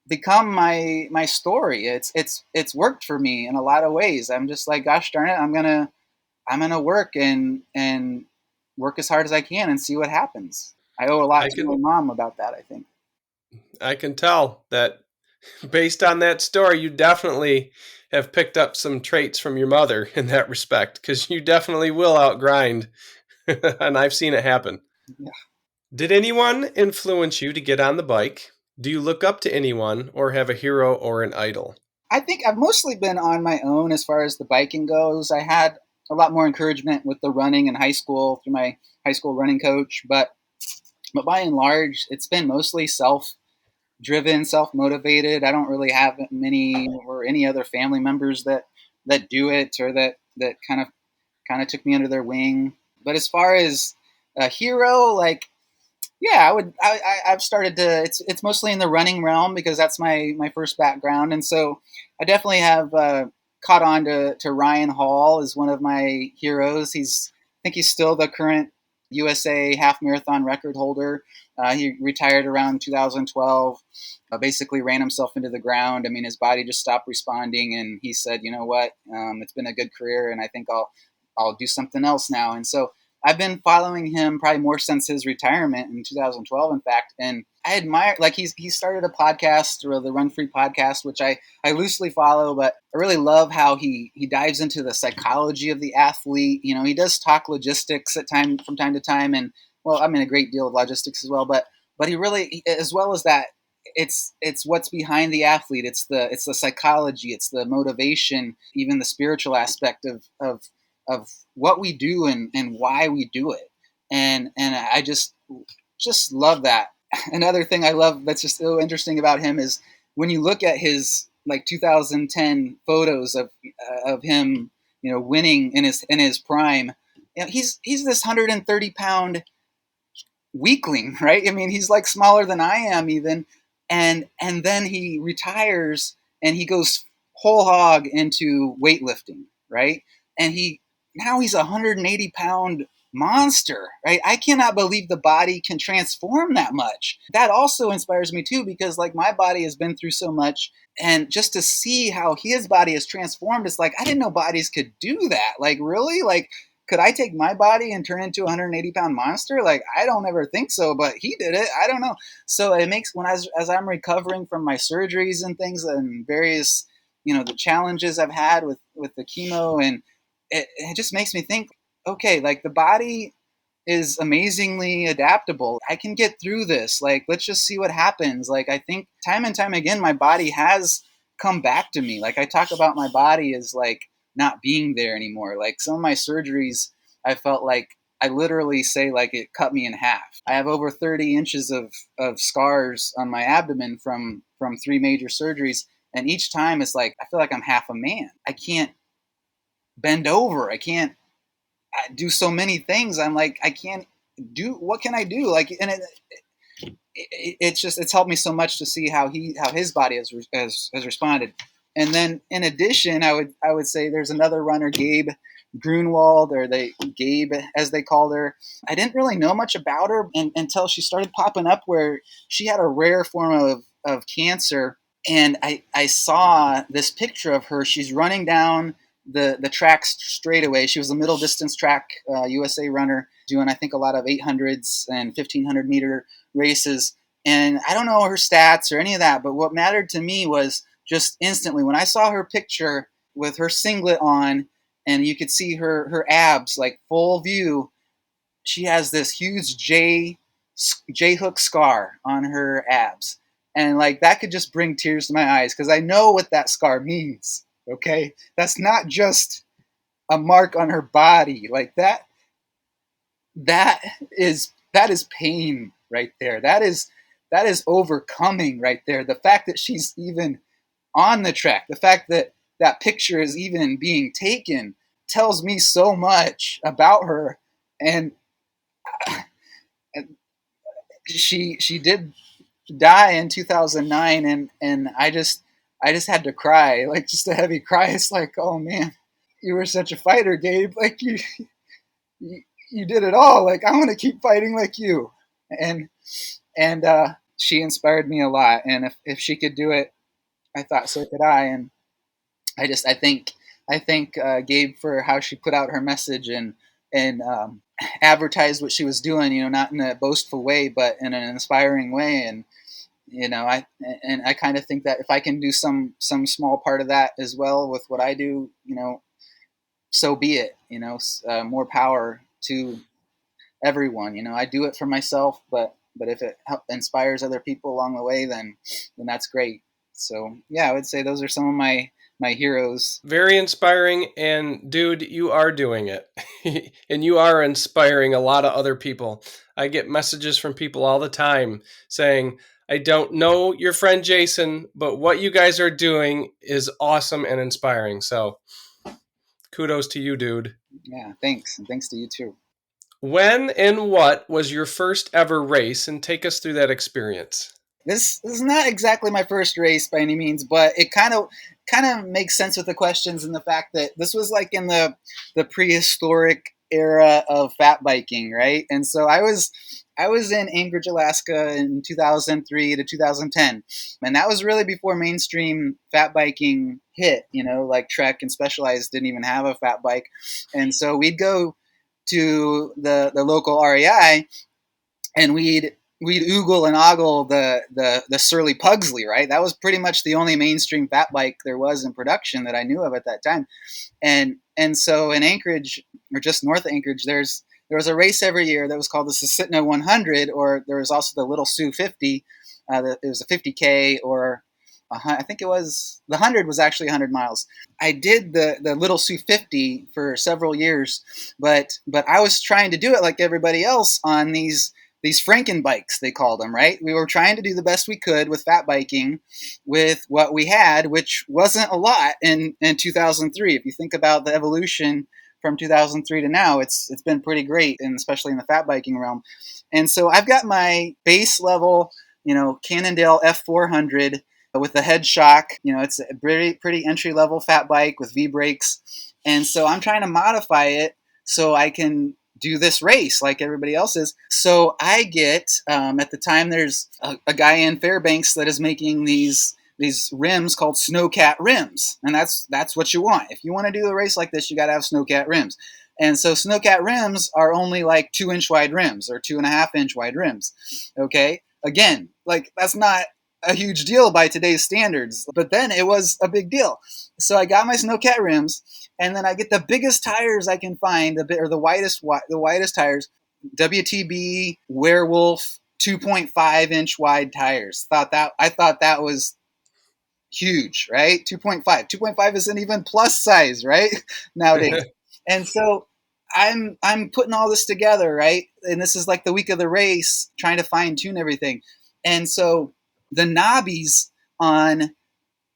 become my story. It's worked for me in a lot of ways. I'm just like, gosh darn it, I'm gonna work and work as hard as I can and see what happens. I owe a lot I to my can mom about that, I think. I can tell that based on that story, you definitely have picked up some traits from your mother in that respect, because you definitely will outgrind, and I've seen it happen. Yeah. Did anyone influence you to get on the bike? Do you look up to anyone or have a hero or an idol? I think I've mostly been on my own as far as the biking goes. I had a lot more encouragement with the running in high school through my high school running coach, but by and large, it's been mostly self-driven, self-motivated. I don't really have many or any other family members that do it, or that kind of took me under their wing. But as far as a hero, like, yeah, I would. I've started to. It's mostly in the running realm because that's my first background, and so I definitely have caught on to Ryan Hall as one of my heroes. I think he's still the current USA half marathon record holder. He retired around 2012. Basically ran himself into the ground. I mean, his body just stopped responding, and he said, "You know what? It's been a good career, and I think I'll do something else now." And so I've been following him probably more since his retirement in 2012, in fact. And I admire, like, he started a podcast, or the Run Free podcast, which I loosely follow, but I really love how he dives into the psychology of the athlete. He does talk logistics from time to time, and well, I mean, a great deal of logistics as well, but he really, as well as that, it's what's behind the athlete. It's the psychology, it's the motivation, even the spiritual aspect of what we do and why we do it. And I just love that. Another thing I love that's just so interesting about him is when you look at his like 2010 photos of him, winning in his prime. He's this 130-pound weakling, right? I mean, he's like smaller than I am even, and then he retires and he goes whole hog into weightlifting, right? And he's a 180-pound monster, right? I cannot believe the body can transform that much. That also inspires me too, because like my body has been through so much, and just to see how his body is transformed, it's like I didn't know bodies could do that. Like, really? Like, could I take my body and turn it into a 180-pound monster? Like, I don't ever think so, but he did it. I don't know. So it makes, as I'm recovering from my surgeries and things and various, the challenges I've had with the chemo, and it just makes me think, okay, like the body is amazingly adaptable. I can get through this. Like, let's just see what happens. Like, I think time and time again, my body has come back to me. Like, I talk about my body as like not being there anymore. Like, some of my surgeries, I felt like I literally say like it cut me in half. I have over 30 inches of scars on my abdomen from 3 major surgeries. And each time it's like, I feel like I'm half a man. I can't bend over. I can't do so many things. I'm like, I can't do, what can I do? Like, and it's helped me so much to see how his body has responded. And then in addition, I would say there's another runner, Gabe Grunwald, or Gabe as they called her. I didn't really know much about her until she started popping up, where she had a rare form of cancer. And I saw this picture of her. She's running down the track straightaway. She was a middle distance track USA runner, doing I think a lot of 800s and 1500-meter races. And I don't know her stats or any of that, but what mattered to me was just instantly when I saw her picture with her singlet on, and you could see her abs like full view. She has this huge J hook scar on her abs, and like that could just bring tears to my eyes because I know what that scar means. Okay, that's not just a mark on her body. Like that is pain right there. That is overcoming right there. The fact that she's even on the track, the fact that that picture is even being taken tells me so much about her. And, and she did die in 2009, and I just had to cry, like just a heavy cry. It's like, oh man, you were such a fighter, Gabe. Like you did it all. Like I want to keep fighting like you. And she inspired me a lot. And if she could do it, I thought so could I. And I thank Gabe for how she put out her message and advertised what she was doing. Not in a boastful way, but in an inspiring way. And I kind of think that if I can do some small part of that as well with what I do, so be it. More power to everyone. I do it for myself, but if it inspires other people along the way, then that's great. So yeah, I would say those are some of my heroes. Very inspiring, and dude, you are doing it. And you are inspiring a lot of other people. I get messages from people all the time saying, I don't know your friend Jason, but what you guys are doing is awesome and inspiring. So kudos to you, dude. Yeah, thanks, and thanks to you too. When and what was your first ever race, and take us through that experience? This is not exactly my first race by any means, but it kind of makes sense with the questions and the fact that this was like in the prehistoric era of fat biking, right? And so I was in Anchorage, Alaska in 2003 to 2010, and that was really before mainstream fat biking hit. Like Trek and Specialized didn't even have a fat bike, and so we'd go to the local REI, and we'd oogle and ogle the Surly Pugsley, right? That was pretty much the only mainstream fat bike there was in production that I knew of at that time. And so in Anchorage, or just north of Anchorage, there was a race every year that was called the Susitna 100, or there was also the Little Sioux 50. It was a 50K, or I think it was the 100 was actually 100 miles. I did the Little Sioux 50 for several years, but I was trying to do it like everybody else on these Franken bikes, they called them, right? We were trying to do the best we could with fat biking with what we had, which wasn't a lot in 2003. If you think about the evolution from 2003 to now, it's been pretty great, and especially in the fat biking realm. And so I've got my base level, Cannondale F400 with the head shock. It's a pretty entry level fat bike with V brakes. And so I'm trying to modify it so I can do this race like everybody else is. So I get at the time there's a guy in Fairbanks that is making these rims called Snowcat rims, and that's what you want. If you want to do a race like this, you got to have Snowcat rims. And so Snowcat rims are only like 2-inch wide rims or 2.5-inch wide rims. Okay, again, like that's not a huge deal by today's standards, but then it was a big deal. So I got my Snowcat rims, and then I get the biggest tires I can find, the widest tires, WTB Werewolf 2.5-inch wide tires. I thought that was huge, right? 2.5 isn't even plus size, right? Nowadays. And so I'm putting all this together, right? And this is like the week of the race, trying to fine tune everything. And so the knobbies on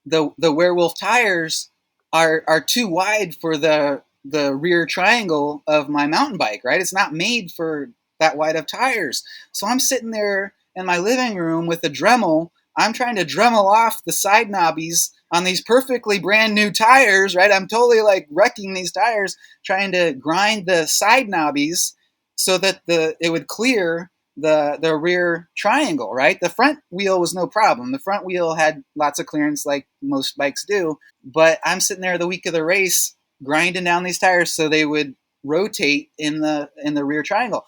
the werewolf tires are too wide for the rear triangle of my mountain bike, right? It's not made for that wide of tires. So I'm sitting there in my living room with a Dremel. I'm trying to Dremel off the side knobbies on these perfectly brand new tires, right? I'm totally like wrecking these tires, trying to grind the side knobbies so that it would clear the rear triangle, right? The front wheel was no problem. The front wheel had lots of clearance like most bikes do, but I'm sitting there the week of the race grinding down these tires so they would rotate in the rear triangle.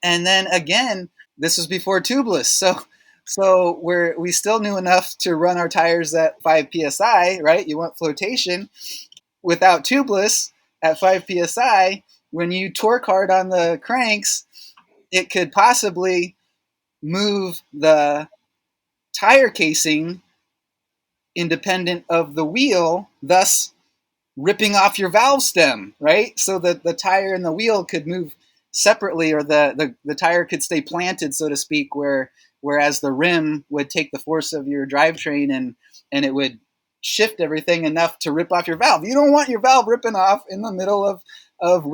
And then again, this was before tubeless. So we still knew enough to run our tires at 5 psi, right? You want flotation without tubeless at 5 psi. When you torque hard on the cranks, it could possibly move the tire casing independent of the wheel, thus ripping off your valve stem, right? So that the tire and the wheel could move separately, or the tire could stay planted, so to speak, whereas the rim would take the force of your drivetrain and it would shift everything enough to rip off your valve. You don't want your valve ripping off in the middle of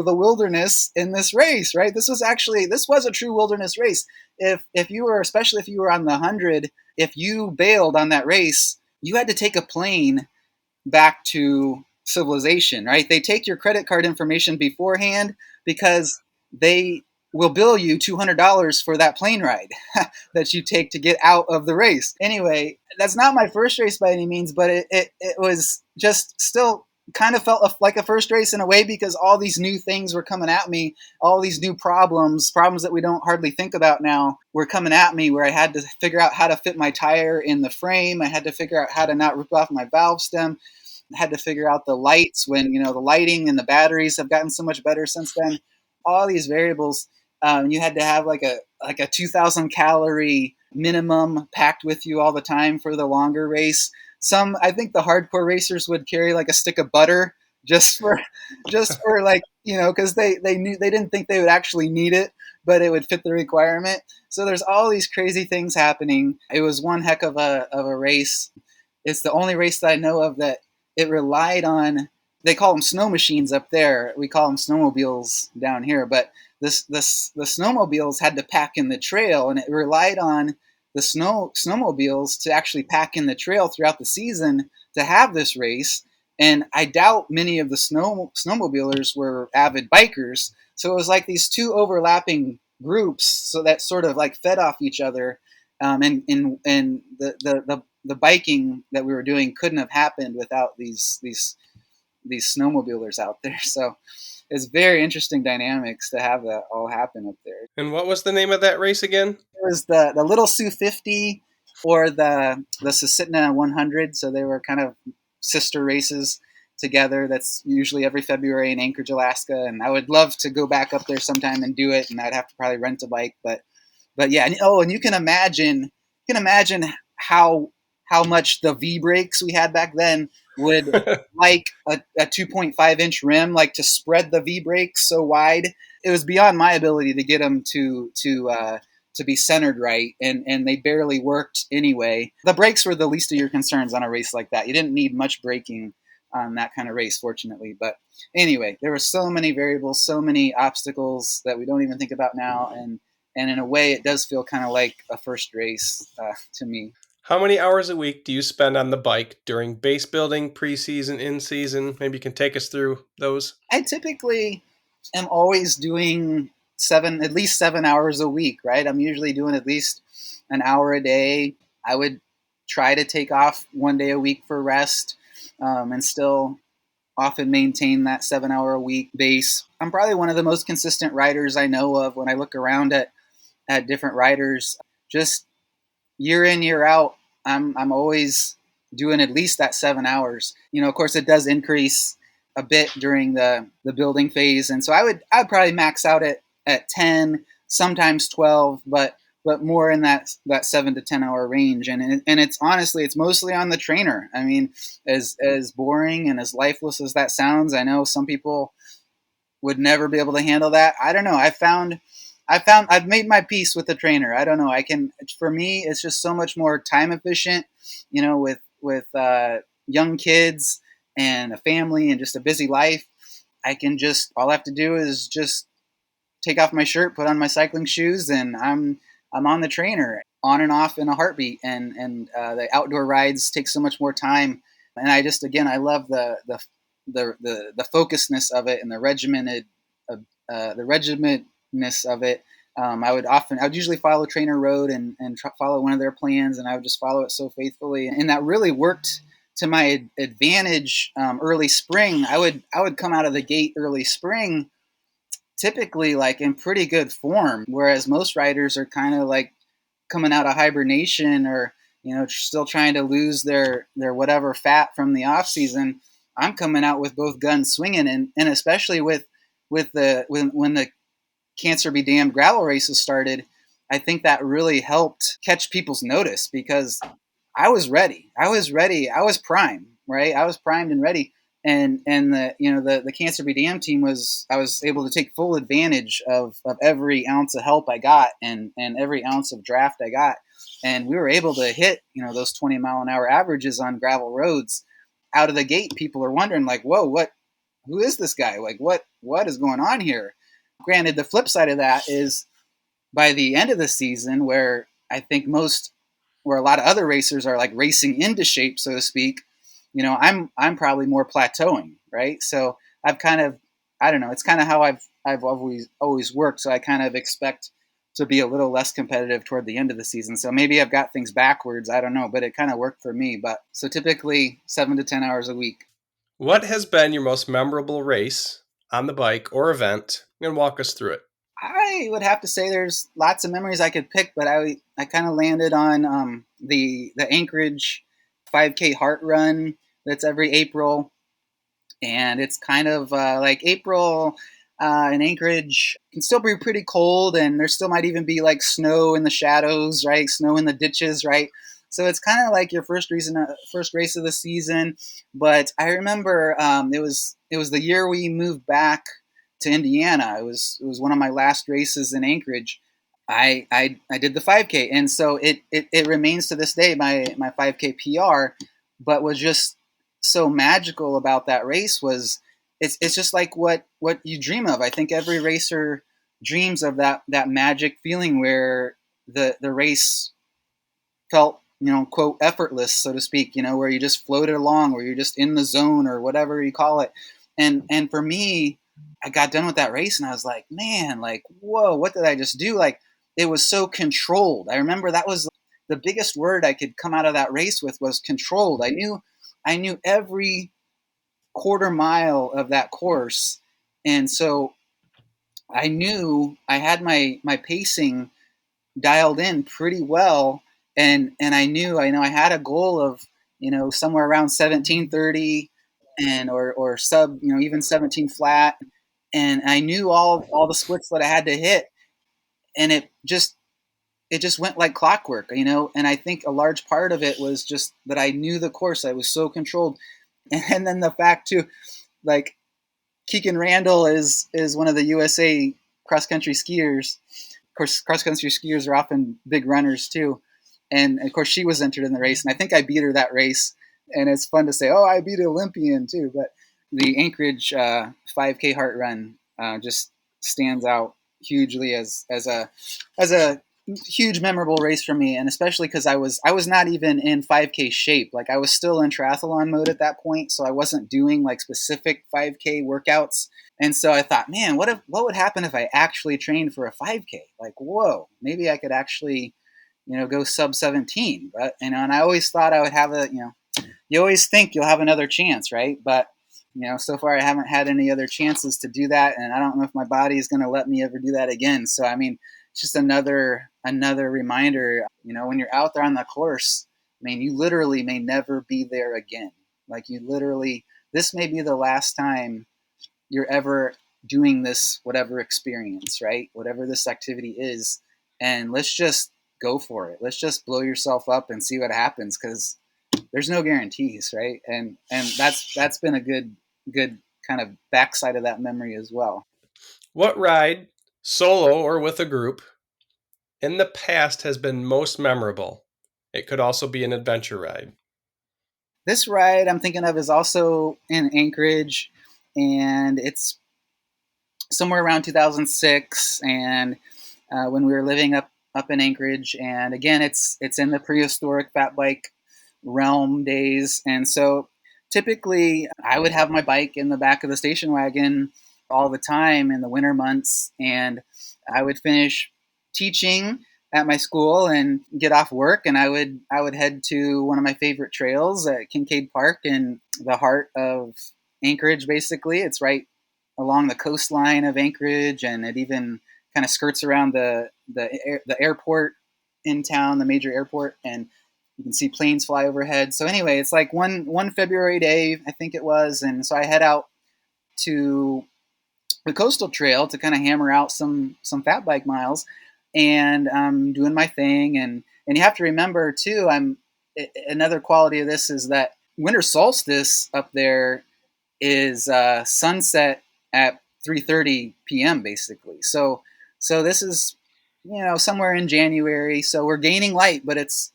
the wilderness in this race, right? This was a true wilderness race. If you were, especially if you were on the 100, if you bailed on that race, you had to take a plane back to civilization, right? They take your credit card information beforehand because they will bill you $200 for that plane ride that you take to get out of the race. Anyway, that's not my first race by any means, but it was just still kind of felt like a first race in a way, because all these new things were coming at me, all these new problems that we don't hardly think about now were coming at me, where I had to figure out how to fit my tire in the frame. I had to figure out how to not rip off my valve stem. I had to figure out the lights when, the lighting and the batteries have gotten so much better since then. All these variables. You had to have like a 2,000 calorie minimum packed with you all the time for the longer race. I think the hardcore racers would carry like a stick of butter just for like, because they didn't think they would actually need it, but it would fit the requirement. So there's all these crazy things happening. It was one heck of a race. It's the only race that I know of that it relied on. They call them snow machines up there. We call them snowmobiles down here. But the snowmobiles had to pack in the trail, and it relied on the snowmobiles to actually pack in the trail throughout the season to have this race. And I doubt many of the snowmobilers were avid bikers. So it was like these two overlapping groups, so that sort of like fed off each other. And the biking that we were doing couldn't have happened without these snowmobilers out there. So it's very interesting dynamics to have that all happen up there. And what was the name of that race again? It was the Little Sioux 50 or the Susitna 100. So they were kind of sister races together. That's usually every February in Anchorage, Alaska. And I would love to go back up there sometime and do it. And I'd have to probably rent a bike, but yeah. And you can imagine how much the V brakes we had back then would like a 2.5 inch rim, like to spread the V brakes so wide. It was beyond my ability to get them to be centered right, and they barely worked anyway. The brakes were the least of your concerns on a race like that. You didn't need much braking on that kind of race, fortunately. But anyway, there were so many variables, so many obstacles that we don't even think about now, and in a way, it does feel kind of like a first race to me. How many hours a week do you spend on the bike during base building, preseason, in season? Maybe you can take us through those. I typically am always doing at least 7 hours a week, right? I'm usually doing at least an hour a day. I would try to take off one day a week for rest, and still often maintain that 7 hour a week base. I'm probably one of the most consistent riders I know of. When I look around at different riders, just year in, year out, I'm always doing at least that 7 hours. Of course, it does increase a bit during the building phase, and so I'd probably max out at 10, sometimes 12, but more in that 7 to 10 hour range. And it's honestly, it's mostly on the trainer. I mean, as boring and as lifeless as that sounds, I know some people would never be able to handle that. I don't know. I've made my peace with the trainer. I don't know. For me, it's just so much more time efficient, with young kids and a family and just a busy life. All I have to do is just take off my shirt, put on my cycling shoes, and I'm on the trainer on and off in a heartbeat. And the outdoor rides take so much more time. And I love the focusedness of it and the regimentedness of it. I would usually follow Trainer Road and follow one of their plans, and I would just follow it so faithfully, and that really worked to my advantage. Early spring, I would come out of the gate early spring, typically like in pretty good form, whereas most riders are kind of like coming out of hibernation, or still trying to lose their whatever fat from the off season. I'm coming out with both guns swinging, and especially when the Cancer Be Damned gravel races started, I think that really helped catch people's notice, because I was ready. I was ready. I was primed, right? I was primed and ready. And the Cancer Be Damned team I was able to take full advantage of every ounce of help I got, and every ounce of draft I got. And we were able to hit, those 20-mile-an-hour averages on gravel roads out of the gate. People are wondering, like, whoa, who is this guy? Like, what is going on here? Granted, the flip side of that is, by the end of the season, where I think where a lot of other racers are like racing into shape, so to speak, I'm probably more plateauing, right? So I've kind of, I don't know, it's kind of how I've always worked. So I kind of expect to be a little less competitive toward the end of the season. So maybe I've got things backwards. I don't know, but it kind of worked for me. But so typically 7 to 10 hours a week. What has been your most memorable race on the bike or event? And walk us through it. I would have to say there's lots of memories I could pick, but I kind of landed on the Anchorage 5K Heart Run that's every April, and it's kind of like April in Anchorage can still be pretty cold, and there still might even be like snow in the shadows, right? Snow in the ditches, right? So it's kind of like your first race of the season. But I remember it was the year we moved back to Indiana. It was one of my last races in Anchorage. I did the 5K, and so it remains to this day my 5K PR. But was just so magical about that race was it's just like what you dream of. I think every racer dreams of that magic feeling where the race felt, quote, effortless, so to speak, where you just floated along, where you're just in the zone, or whatever you call it. And for me, I got done with that race and I was like, man, like, whoa, what did I just do? Like, it was so controlled. I remember that was the biggest word I could come out of that race with, was controlled. I knew every quarter mile of that course. And so I knew I had my pacing dialed in pretty well, and I had a goal of, somewhere around 17:30, and or sub, even 17 flat, and I knew all the splits that I had to hit, and it just went like clockwork, and I think a large part of it was just that I knew the course. I was so controlled. And then the fact too, like, Keegan Randall is one of the USA cross country skiers. Of course, cross country skiers are often big runners too, and of course she was entered in the race, and I think I beat her that race. And it's fun to say, oh, I beat an Olympian too. But the Anchorage 5K Heart Run just stands out hugely as a huge memorable race for me, and especially because I was not even in 5K shape. Like, I was still in triathlon mode at that point, so I wasn't doing like specific 5K workouts. And so I thought, man, what would happen if I actually trained for a 5K? Like, whoa, maybe I could actually, go sub 17. But and I always thought I would have you always think you'll have another chance, right? But so far I haven't had any other chances to do that, and I don't know if my body is going to let me ever do that again. So I mean, it's just another reminder. When you're out there on the course, I mean, you literally may never be there again. Like, this may be the last time you're ever doing this, whatever experience, right? Whatever this activity is, and let's just go for it. Let's just blow yourself up and see what happens, because there's no guarantees, right? And that's been a good kind of backside of that memory as well. What ride, solo or with a group, in the past has been most memorable? It could also be an adventure ride. This ride I'm thinking of is also in Anchorage, and it's somewhere around 2006, and when we were living up in Anchorage. And again, it's in the prehistoric fat bike realm days, and so typically I would have my bike in the back of the station wagon all the time in the winter months, and I would finish teaching at my school and get off work, and I would head to one of my favorite trails at Kincaid Park in the heart of Anchorage. Basically, it's right along the coastline of Anchorage, and it even kind of skirts around the airport in town, the major airport, and you can see planes fly overhead. So anyway, it's like one February day, I think it was, and so I head out to the coastal trail to kind of hammer out some fat bike miles, and I'm doing my thing. And you have to remember too, another quality of this is that winter solstice up there is sunset at 3:30 p.m. basically. So this is somewhere in January. So we're gaining light, but it's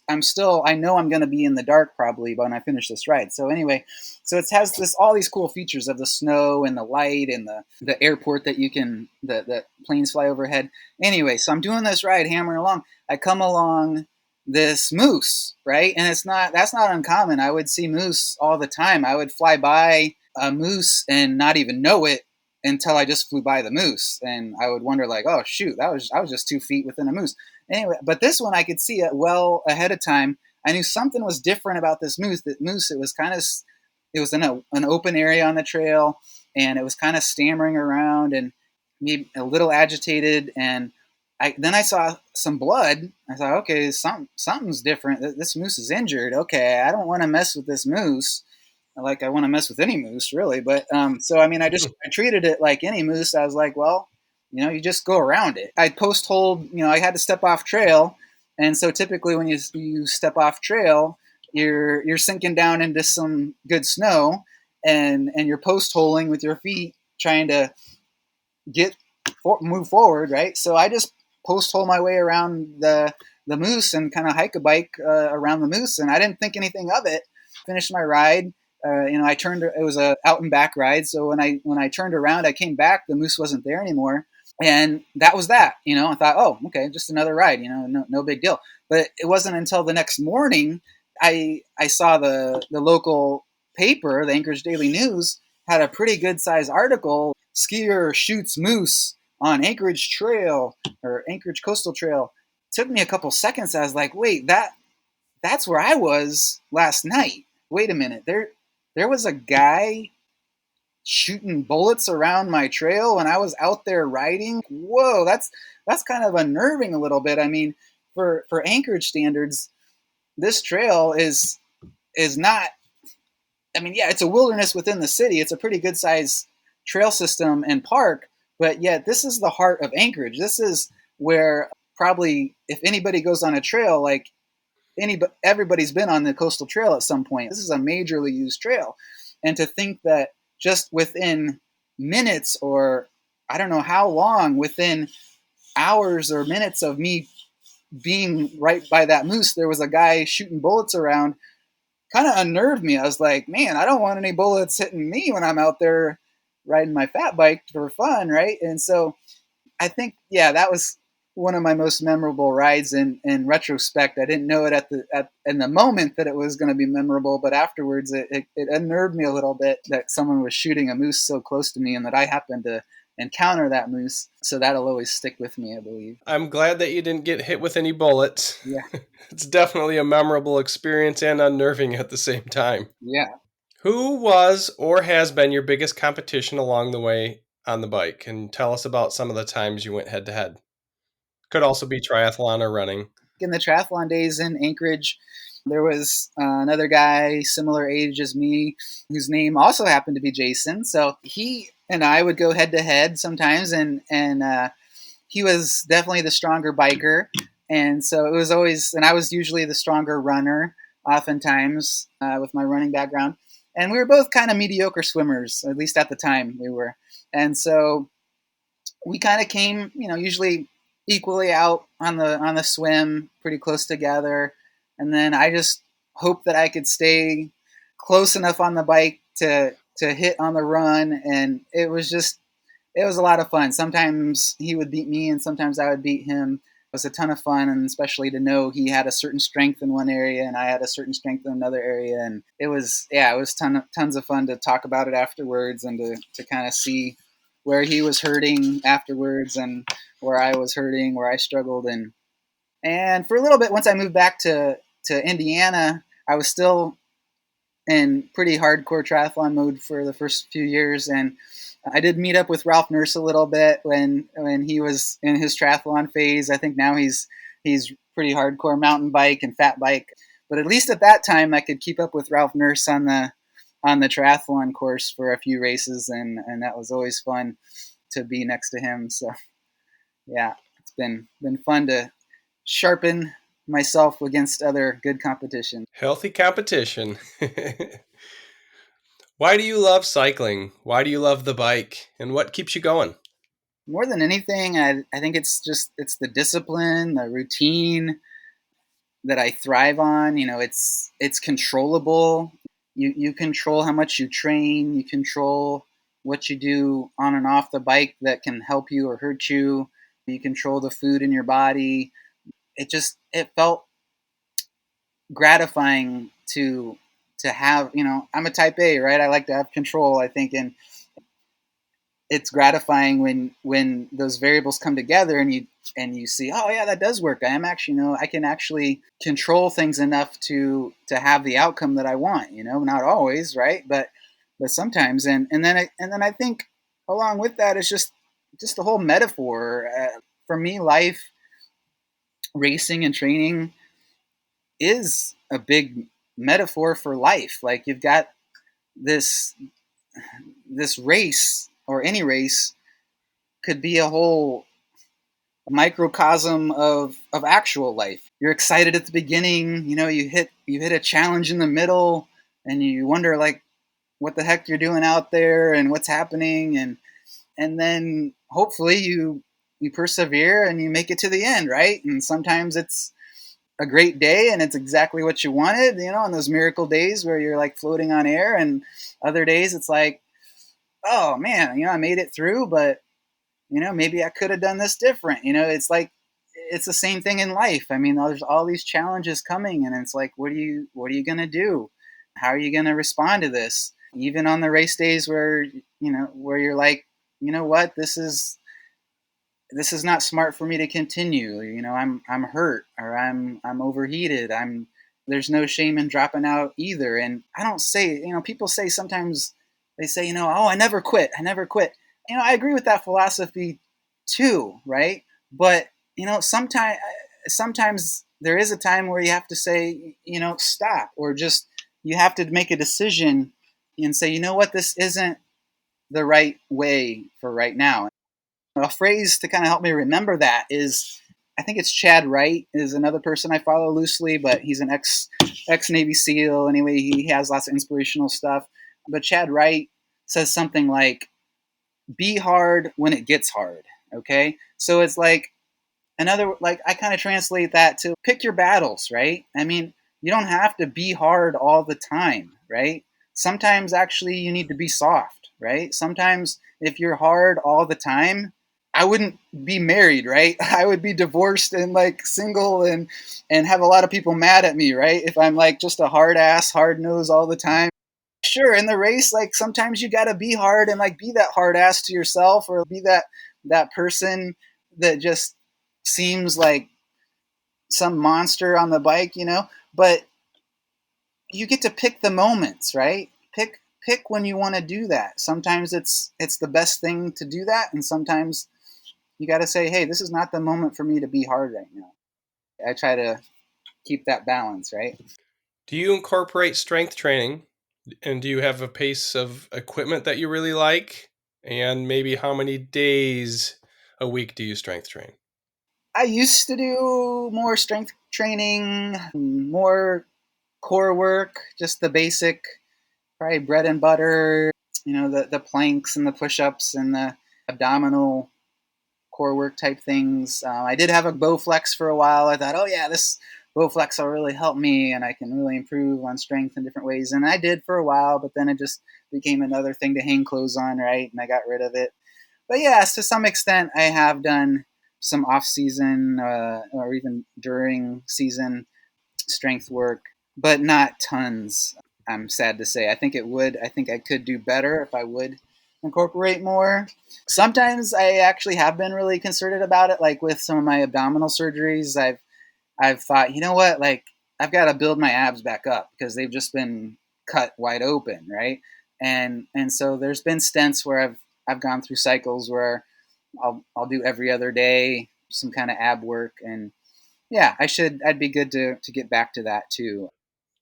I know I'm going to be in the dark probably when I finish this ride. So anyway, so it has this all these cool features of the snow and the light and the airport that you can the planes fly overhead. Anyway, so I'm doing this ride, hammering along. I come along this moose, right? And that's not uncommon. I would see moose all the time. I would fly by a moose and not even know it until I just flew by the moose, and I would wonder like, oh shoot, I was just 2 feet within a moose. Anyway, but this one I could see it well ahead of time. I knew something was different about this moose. That moose, it was in an open area on the trail, and it was kind of stammering around and maybe a little agitated. And then I saw some blood. I thought, okay, something's different. This moose is injured. Okay, I don't want to mess with this moose like I want to mess with any moose, really. But so I mean, I treated it like any moose. I was like, well, you just go around it. I post hold. I had to step off trail, and so typically when you step off trail, you're sinking down into some good snow, and you're post holing with your feet, trying to move forward, right? So I just post hole my way around the moose and kind of hike a bike around the moose, and I didn't think anything of it. Finished my ride. I turned. It was a out and back ride, so when I turned around, I came back. The moose wasn't there anymore, and that was that. I thought, oh, okay, just another ride. No big deal. But it wasn't until the next morning I saw the local paper, the Anchorage Daily News, had a pretty good sized article. Skier shoots moose on Anchorage Trail or Anchorage Coastal Trail. Took me a couple seconds. I was like, wait, that's where I was last night. Wait a minute, there was a guy shooting bullets around my trail when I was out there riding. Whoa, that's kind of unnerving a little bit. I mean, for Anchorage standards, this trail is not. I mean, yeah, it's a wilderness within the city. It's a pretty good size trail system and park, but yet this is the heart of Anchorage. This is where probably if anybody goes on a trail, like everybody's been on the coastal trail at some point. This is a majorly used trail, and to think that just within minutes, or I don't know how long, within hours or minutes of me being right by that moose, there was a guy shooting bullets around, kind of unnerved me. I was like, man, I don't want any bullets hitting me when I'm out there riding my fat bike for fun, right? And so I think, yeah, that was one of my most memorable rides. In retrospect, I didn't know it in the moment that it was going to be memorable, but afterwards, it unnerved me a little bit that someone was shooting a moose so close to me, and that I happened to encounter that moose. So that'll always stick with me, I believe. I'm glad that you didn't get hit with any bullets. Yeah, It's definitely a memorable experience and unnerving at the same time. yeah. Who was or has been your biggest competition along the way on the bike? And tell us about some of the times you went head to head. Could also be triathlon or running. In the triathlon days in Anchorage, there was another guy similar age as me whose name also happened to be Jason. So he and I would go head to head sometimes, and he was definitely the stronger biker, and so it was always, and I was usually the stronger runner, oftentimes with my running background, and we were both kind of mediocre swimmers, at least at the time we were, and so we kind of came, usually equally out on the swim, pretty close together. And then I just hoped that I could stay close enough on the bike to hit on the run, and it was a lot of fun. Sometimes he would beat me, and sometimes I would beat him. It was a ton of fun, and especially to know he had a certain strength in one area and I had a certain strength in another area, and it was tons of fun to talk about it afterwards and to kind of see where he was hurting afterwards and where I was hurting, where I struggled, and for a little bit once I moved back to Indiana, I was still in pretty hardcore triathlon mode for the first few years, and I did meet up with Ralph Nurse a little bit when he was in his triathlon phase. I think now he's pretty hardcore mountain bike and fat bike, but at least at that time I could keep up with Ralph Nurse on the triathlon course for a few races, and that was always fun to be next to him. So yeah, it's been fun to sharpen myself against other good competition. Healthy competition. Why do you love cycling? Why do you love the bike? And what keeps you going? More than anything, I think it's the discipline, the routine that I thrive on. It's controllable. You control how much you train. You control what you do on and off the bike that can help you or hurt you. You control the food in your body. It felt gratifying to have. I'm a type A, right? I like to have control, I think, and it's gratifying when those variables come together and you see, oh yeah, that does work. I am actually, I can actually control things enough to have the outcome that I want. Not always, right, but sometimes. And then I think along with that is just the whole metaphor. For me, life, racing and training is a big metaphor for life. Like, you've got this this race, or any race could be a whole microcosm of actual life. You're excited at the beginning, you hit a challenge in the middle, and you wonder, like, what the heck you're doing out there and what's happening, and then hopefully you persevere and you make it to the end, right? And sometimes it's a great day and it's exactly what you wanted, on those miracle days where you're like floating on air, and other days it's like, oh man, I made it through, but maybe I could have done this different. It's like, it's the same thing in life. I mean, there's all these challenges coming, and it's like, what are you going to do? How are you going to respond to this? Even on the race days where you're like, what, this is not smart for me to continue. I'm hurt, or I'm overheated. There's no shame in dropping out either. And I don't say, people say sometimes, they say, oh, I never quit. I never quit. I agree with that philosophy too, right? But sometimes there is a time where you have to say, stop, or just you have to make a decision and say, what, this isn't the right way for right now. A phrase to kind of help me remember that is, I think it's Chad Wright is another person I follow loosely, but he's an ex Navy SEAL. Anyway, he has lots of inspirational stuff. But Chad Wright says something like, "Be hard when it gets hard." Okay, so it's like, I kind of translate that to pick your battles, right? I mean, you don't have to be hard all the time, right? Sometimes actually you need to be soft, right? Sometimes if you're hard all the time, I wouldn't be married, right? I would be divorced and like single and have a lot of people mad at me, right? If I'm like just a hard ass, hard nose all the time. Sure, in the race, like sometimes you got to be hard and like be that hard ass to yourself, or be that person that just seems like some monster on the bike, but you get to pick the moments, right? Pick when you want to do that. Sometimes it's the best thing to do that, and sometimes you got to say, hey, this is not the moment for me to be hard right now. I try to keep that balance, right? Do you incorporate strength training? And do you have a piece of equipment that you really like? And maybe how many days a week do you strength train? I used to do more strength training, more core work, just the basic, probably bread and butter, the planks and the push-ups and the abdominal core work type things. I did have a Bowflex for a while. I thought, oh yeah, this Bowflex will really help me, and I can really improve on strength in different ways. And I did for a while, but then it just became another thing to hang clothes on, right? And I got rid of it. But yes, to some extent, I have done some off season or even during season strength work, but not tons. I'm sad to say. I think it would. I think I could do better if I would incorporate more. Sometimes I actually have been really concerted about it, like with some of my abdominal surgeries. I've thought, you know what, like I've got to build my abs back up because they've just been cut wide open, right? And so there's been stints where I've gone through cycles where I'll do every other day some kind of ab work, and yeah, I'd be good to get back to that too.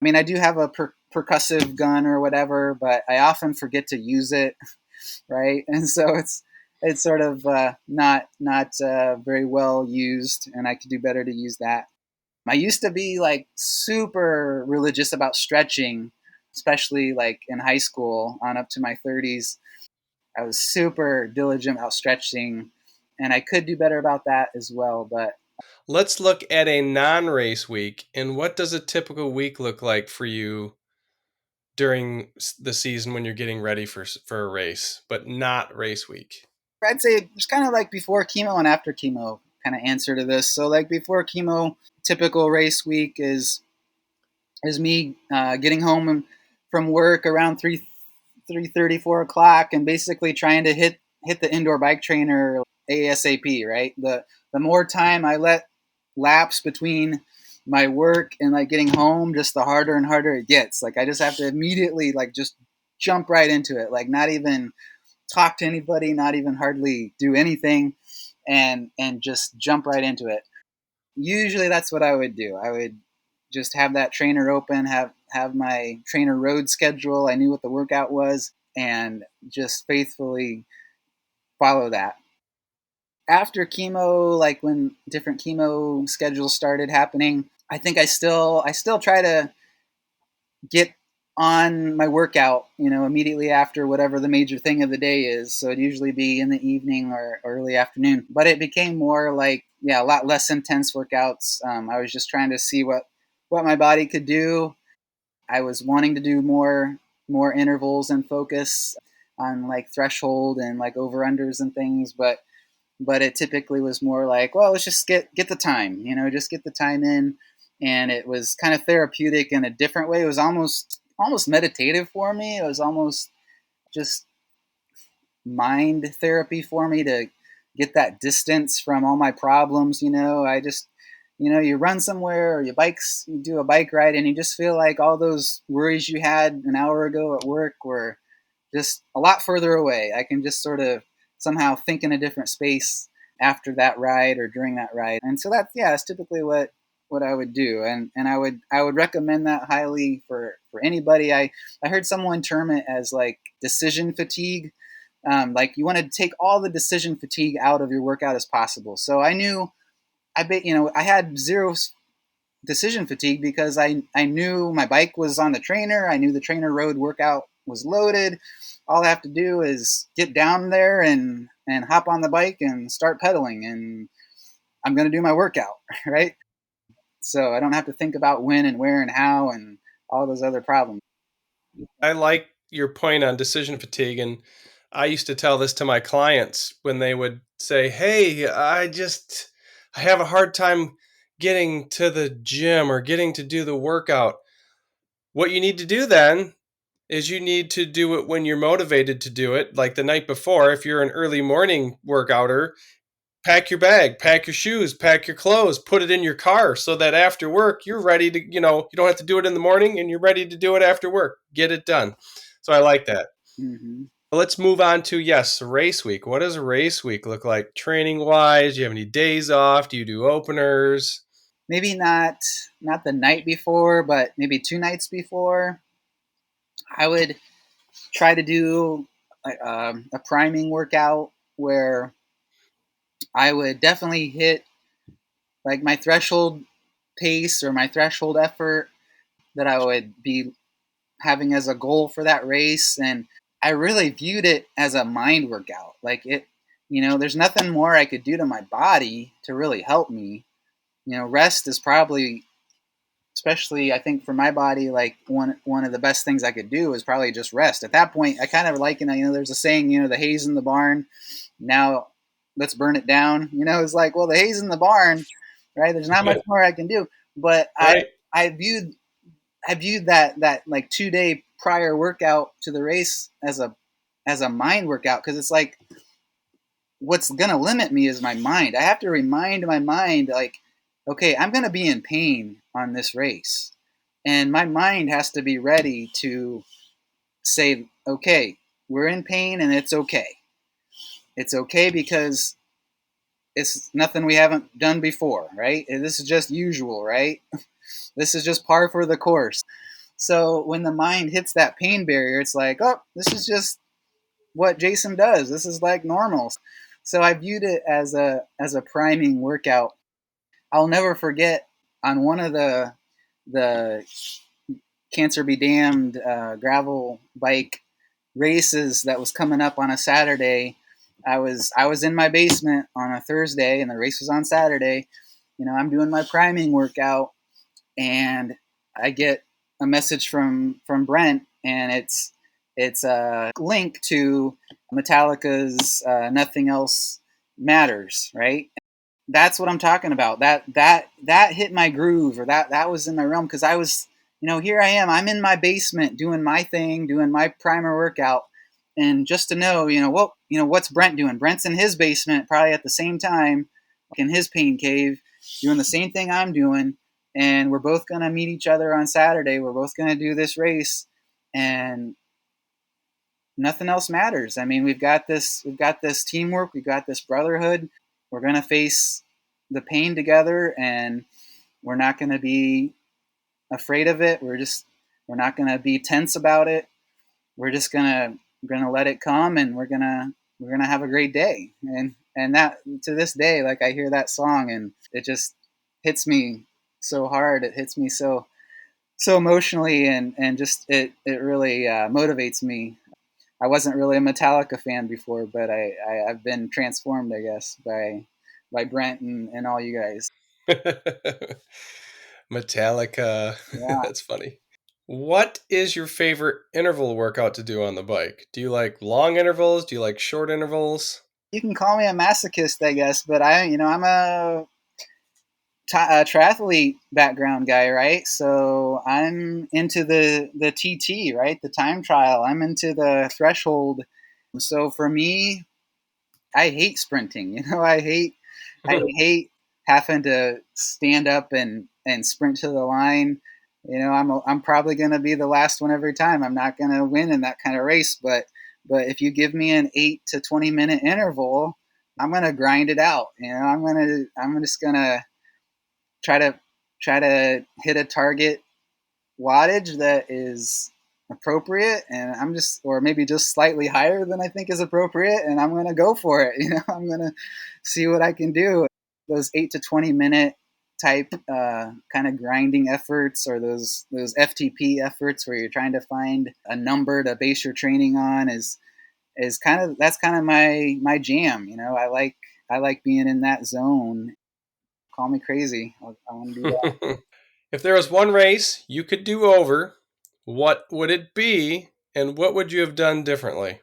I mean, I do have a percussive gun or whatever, but I often forget to use it, right? And so it's sort of not very well used, and I could do better to use that. I used to be like super religious about stretching, especially like in high school on up to my 30s. I was super diligent about stretching, and I could do better about that as well. But Let's look at a non-race week. And what does a typical week look like for you during the season when you're getting ready for a race, but not race week? I'd say it's kind of like before chemo and after chemo kind of answer to this. So like before chemo, typical race week is me getting home from work around 3:30, 4 o'clock, and basically trying to hit the indoor bike trainer ASAP. Right, the more time I let lapse between my work and like getting home, just the harder and harder it gets. Like I just have to immediately like just jump right into it, like not even talk to anybody, not even hardly do anything, and just jump right into it. Usually that's what I would do. I would just have that trainer open, have my trainer road schedule. I knew what the workout was, and just faithfully follow that. After chemo, like when different chemo schedules started happening, I think I still try to get on my workout, immediately after whatever the major thing of the day is. So it'd usually be in the evening or early afternoon. But it became more like, yeah, a lot less intense workouts. I was just trying to see what my body could do. I was wanting to do more intervals and focus on like threshold and like over unders and things, but it typically was more like, well, let's just get the time, just get the time in. And it was kind of therapeutic in a different way. It was almost meditative for me. It was almost just mind therapy for me to get that distance from all my problems. I just, you run somewhere or you do a bike ride, and you just feel like all those worries you had an hour ago at work were just a lot further away. I can just sort of somehow think in a different space after that ride or during that ride. And so that's typically what I would do. And I would recommend that highly for anybody. I heard someone term it as like decision fatigue. Like you want to take all the decision fatigue out of your workout as possible. So I knew I had zero decision fatigue because I knew my bike was on the trainer. I knew the trainer road workout was loaded. All I have to do is get down there and hop on the bike and start pedaling, and I'm going to do my workout, right? So I don't have to think about when and where and how and all those other problems. I like your point on decision fatigue. And I used to tell this to my clients when they would say, hey, I have a hard time getting to the gym or getting to do the workout. What you need to do then is you need to do it when you're motivated to do it, like the night before. If you're an early morning workouter, pack your bag, pack your shoes, pack your clothes, put it in your car so that after work you're ready to, you don't have to do it in the morning and you're ready to do it after work. Get it done. So I like that. Mm-hmm. Let's move on to, yes, race week. What does a race week look like training wise? Do you have any days off? Do you do openers? Maybe not the night before, but maybe 2 nights before. I would try to do a priming workout where I would definitely hit like my threshold pace or my threshold effort that I would be having as a goal for that race. And I really viewed it as a mind workout. Like there's nothing more I could do to my body to really help me. Rest is probably, especially I think for my body, like one of the best things I could do is probably just rest. At that point, I kind of liken, there's a saying, the hay's in the barn. Now let's burn it down. It's like, well, the hay's in the barn, right? There's not much more I can do. But Right. I viewed that like 2 day prior workout to the race as a mind workout, because it's like what's going to limit me is my mind. I have to remind my mind, like, okay, I'm going to be in pain on this race. And my mind has to be ready to say, okay, we're in pain and it's okay. It's okay because it's nothing we haven't done before, right? This is just usual, right? This is just par for the course. So when the mind hits that pain barrier, it's like, oh, this is just what Jason does. This is like normal. So I viewed it as a priming workout. I'll never forget on one of the Cancer Be Damned gravel bike races that was coming up on a Saturday. I was in my basement on a Thursday, and the race was on Saturday. I'm doing my priming workout, and I get a message from Brent, and it's a link to Metallica's "Nothing Else Matters," right? That's what I'm talking about. That hit my groove, or that was in my realm, because I was, here I am. I'm in my basement doing my thing, doing my primer workout, and just to know, what's Brent doing? Brent's in his basement, probably at the same time, in his pain cave, doing the same thing I'm doing, and we're both gonna meet each other on Saturday. We're both gonna do this race, and nothing else matters. I mean, we've got this teamwork, we've got this brotherhood. We're going to face the pain together, and we're not going to be afraid of it. We're not going to be tense about it. We're going to let it come, and we're going to have a great day. And that, to this day, like, I hear that song and it just hits me so hard. It hits me so emotionally, and just it really motivates me. I wasn't really a Metallica fan before, but I've been transformed, I guess, by Brent and all you guys. Metallica. Yeah, That's funny. What is your favorite interval workout to do on the bike? Do you like long intervals? Do you like short intervals? you can call me a masochist, I guess, but I'm a triathlete background guy, right? So I'm into the TT, right? The time trial. I'm into the threshold. So for me, I hate sprinting. I hate having to stand up and sprint to the line. I'm probably going to be the last one every time. I'm not going to win in that kind of race, but if you give me an 8 to 20 minute interval, I'm going to grind it out. I'm just going to try to try to hit a target wattage that is appropriate, and I'm just, or maybe just slightly higher than I think is appropriate, and I'm going to go for it. I'm going to see what I can do. Those 8 to 20 minute type kind of grinding efforts, or those FTP efforts where you're trying to find a number to base your training on, is kind of, that's kind of my jam. I like being in that zone. Call me crazy. I want to do that. If there was one race you could do over, what would it be, and what would you have done differently?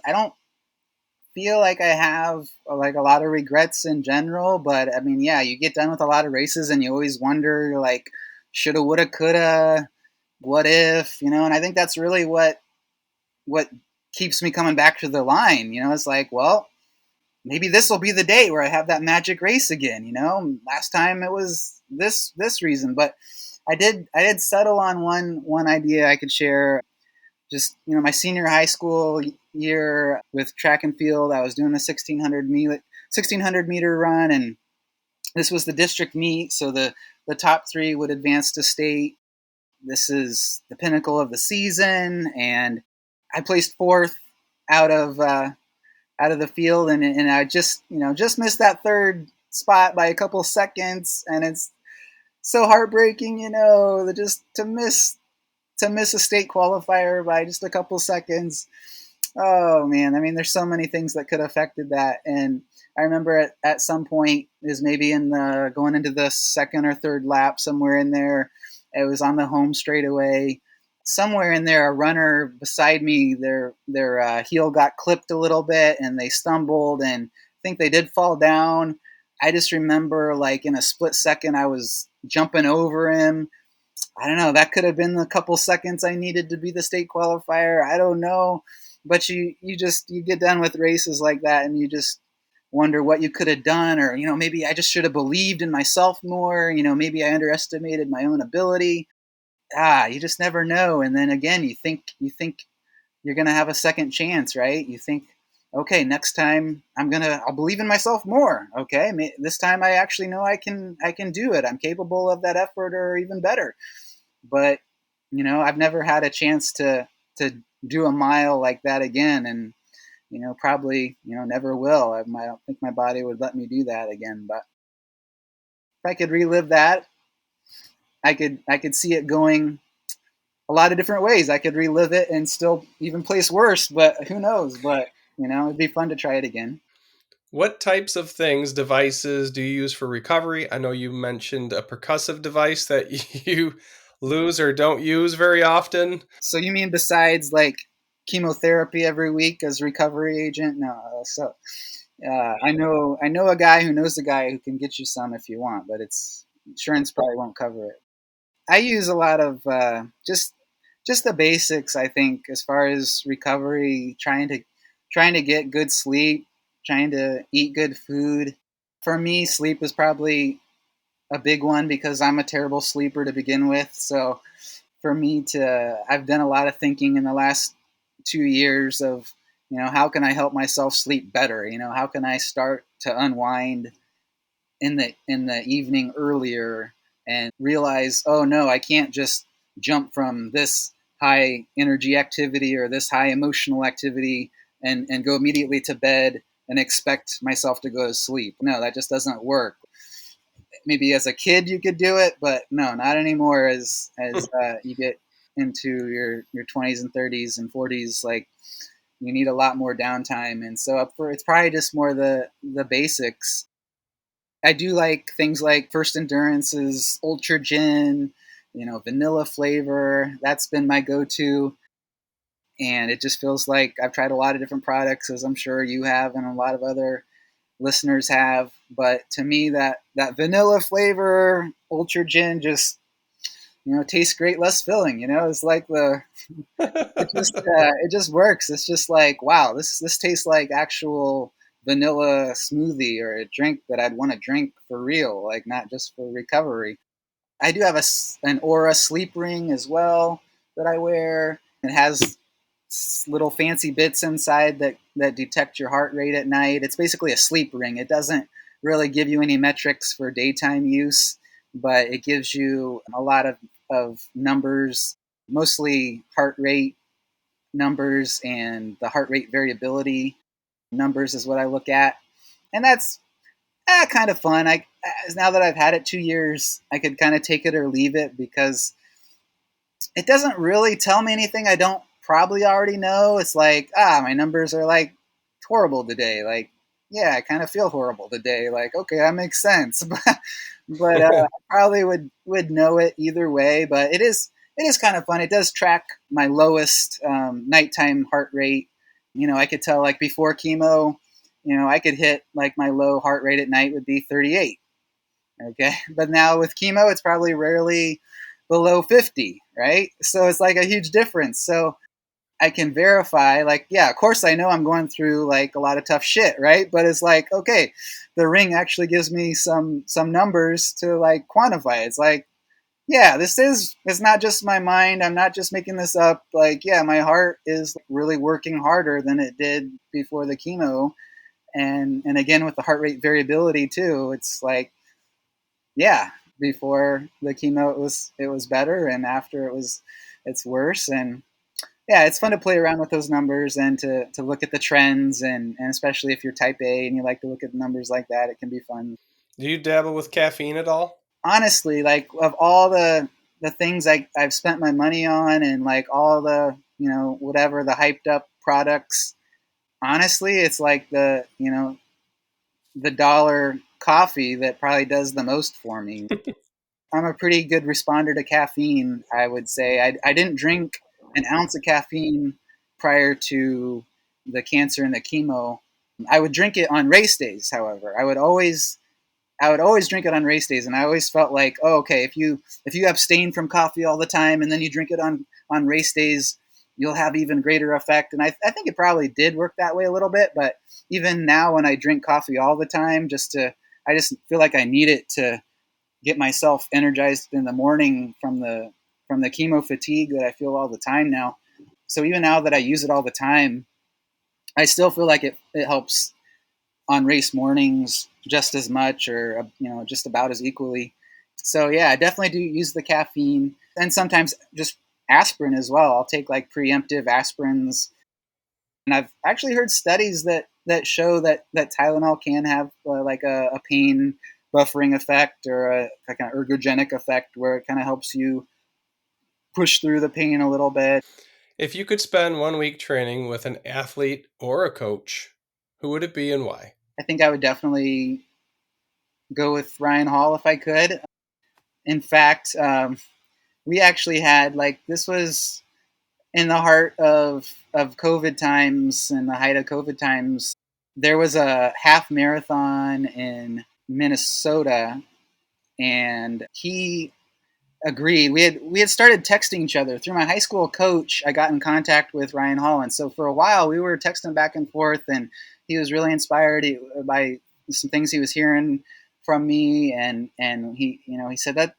I don't feel like I have like a lot of regrets in general, but I mean, yeah, you get done with a lot of races and you always wonder, like, shoulda, woulda, coulda, what if, and I think that's really what keeps me coming back to the line. It's like, well, maybe this will be the day where I have that magic race again. Last time it was this reason, but I did settle on one idea I could share. Just, my senior high school year with track and field, I was doing the 1600 meter run, and this was the district meet, so the top three would advance to state. This is the pinnacle of the season, and I placed fourth out of the field, and I just missed that third spot by a couple seconds, and it's so heartbreaking, just to miss a state qualifier by just a couple seconds. Oh man, I mean, there's so many things that could have affected that. And I remember at some point, is maybe in the going into the second or third lap, somewhere in there, it was on the home straightaway. Somewhere in there, a runner beside me, their heel got clipped a little bit, and they stumbled, and I think they did fall down. I just remember, like in a split second, I was jumping over him. I don't know. That could have been the couple seconds I needed to be the state qualifier. I don't know, but you get done with races like that, and you just wonder what you could have done, or maybe I just should have believed in myself more. Maybe I underestimated my own ability. You just never know. And then again, you think you're gonna have a second chance, right? You think, okay, next time I'll believe in myself more. Okay, this time I actually know I can do it. I'm capable of that effort, or even better. But I've never had a chance to do a mile like that again, and probably never will. I don't think my body would let me do that again. But if I could relive that, I could see it going a lot of different ways. I could relive it and still even place worse, but who knows? But it'd be fun to try it again. What types of things, devices do you use for recovery? I know you mentioned a percussive device that you lose or don't use very often. So you mean besides like chemotherapy every week as recovery agent? No. So I know a guy who knows a guy who can get you some if you want, but it's insurance probably won't cover it. I use a lot of just the basics. I think as far as recovery, trying to get good sleep, trying to eat good food. For me, sleep is probably a big one because I'm a terrible sleeper to begin with. So for me I've done a lot of thinking in the last 2 years of, how can I help myself sleep better? How can I start to unwind in the evening earlier and realize, oh no, I can't just jump from this high energy activity or this high emotional activity and go immediately to bed and expect myself to go to sleep. No, that just doesn't work. Maybe as a kid you could do it, but no, not anymore. As you get into your 20s and 30s and 40s, like you need a lot more downtime, and so it's probably just more the basics. I do like things like First Endurance's Ultra Gin, vanilla flavor. That's been my go-to, and it just feels like I've tried a lot of different products, as I'm sure you have, and a lot of other listeners have. But to me, that vanilla flavor Ultra Gin just tastes great, less filling. It's like it just works. It's just like, wow, this tastes like actual vanilla smoothie or a drink that I'd want to drink for real, like not just for recovery. I do have an Aura sleep ring as well that I wear. It has little fancy bits inside that detect your heart rate at night. It's basically a sleep ring. It doesn't really give you any metrics for daytime use, but it gives you a lot of numbers, mostly heart rate numbers, and the heart rate variability numbers is what I look at. And that's kind of fun. Now that I've had it 2 years, I could kind of take it or leave it because it doesn't really tell me anything I don't probably already know. It's like, my numbers are like horrible today. Like, yeah, I kind of feel horrible today. Like, okay, that makes sense. But I probably would know it either way. But it is kind of fun. It does track my lowest nighttime heart rate. I could tell like before chemo, I could hit like my low heart rate at night would be 38. Okay, but now with chemo, it's probably rarely below 50, right? So it's like a huge difference. So I can verify, like, yeah, of course I know I'm going through like a lot of tough shit, right? But it's like, okay, the ring actually gives me some numbers to like quantify. It's like, yeah, it's not just my mind. I'm not just making this up. Like, yeah, my heart is really working harder than it did before the chemo. And again with the heart rate variability too, it's like, yeah, before the chemo it was better, and after it's worse. And yeah, it's fun to play around with those numbers and to look at the trends, and especially if you're type A and you like to look at numbers like that, it can be fun. Do you dabble with caffeine at all? Honestly, like of all the things I've spent my money on, and like all the whatever the hyped up products, honestly, it's like the dollar coffee that probably does the most for me. I'm a pretty good responder to caffeine, I would say. I didn't drink an ounce of caffeine prior to the cancer and the chemo. I would drink it on race days, however. I would always drink it on race days, and I always felt like, oh, okay, if you abstain from coffee all the time and then you drink it on race days, you'll have even greater effect. And I think it probably did work that way a little bit, but even now when I drink coffee all the time, I just feel like I need it to get myself energized in the morning from the chemo fatigue that I feel all the time now. So even now that I use it all the time, I still feel like it helps on race mornings just as much, or just about as equally. So yeah, I definitely do use the caffeine, and sometimes just aspirin as well. I'll take like preemptive aspirins, and I've actually heard studies that show that Tylenol can have like a pain buffering effect, or like an ergogenic effect where it kind of helps you push through the pain a little bit. If you could spend 1 week training with an athlete or a coach, who would it be and why? I think I would definitely go with Ryan Hall if I could. In fact, we actually had, like, this was in the heart of COVID times and the height of COVID times. There was a half marathon in Minnesota, and he agreed. We had started texting each other through my high school coach. I got in contact with Ryan Hall, and so for a while we were texting back and forth, and he was really inspired by some things he was hearing from me, and he said that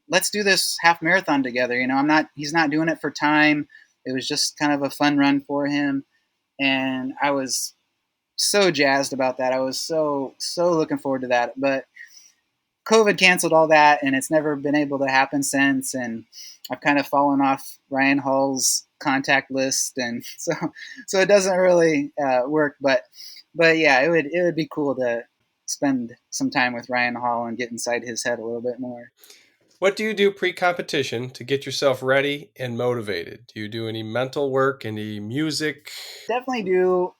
let's do this half marathon together. He's not doing it for time. It was just kind of a fun run for him, and I was so jazzed about that. I was so looking forward to that, but COVID canceled all that, and it's never been able to happen since. And I've kind of fallen off Ryan Hall's contact list, and so it doesn't really work. But yeah, it would be cool to spend some time with Ryan Hall and get inside his head a little bit more. What do you do pre competition to get yourself ready and motivated? Do you do any mental work, any music? Definitely do